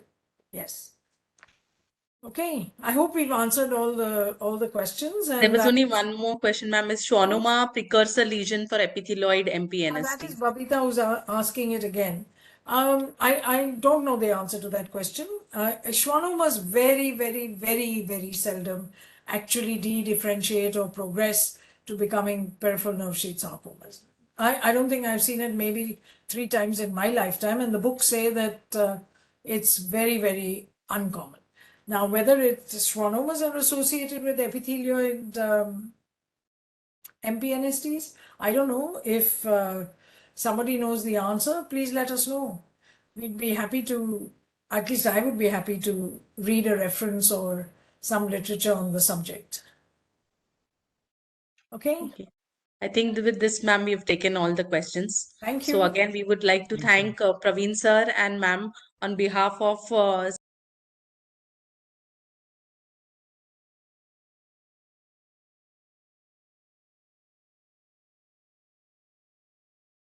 [SPEAKER 3] Yes. Okay. I hope we've answered all the questions. And
[SPEAKER 1] There was only one more question, ma'am. Is schwannoma precursor lesion for epithelioid
[SPEAKER 3] that
[SPEAKER 1] MPNST?
[SPEAKER 3] is Babita who's asking it again. I don't know the answer to that question. Schwannomas very, very, very, very seldom actually de-differentiate or progress to becoming peripheral nerve sheath sarcomas. I don't think I've seen it maybe 3 times in my lifetime, and the books say that it's very, very uncommon. Now, whether schwannomas are associated with epithelioid MPNSTs, I don't know. If somebody knows the answer, please let us know. We'd be happy to, at least I would be happy to read a reference or some literature on the subject. Okay?
[SPEAKER 1] Okay. I think with this, ma'am, we've taken all the questions.
[SPEAKER 3] Thank
[SPEAKER 1] So
[SPEAKER 3] you.
[SPEAKER 1] again, we would like to
[SPEAKER 2] Thanks, ma'am.
[SPEAKER 1] thank Praveen sir and ma'am on behalf of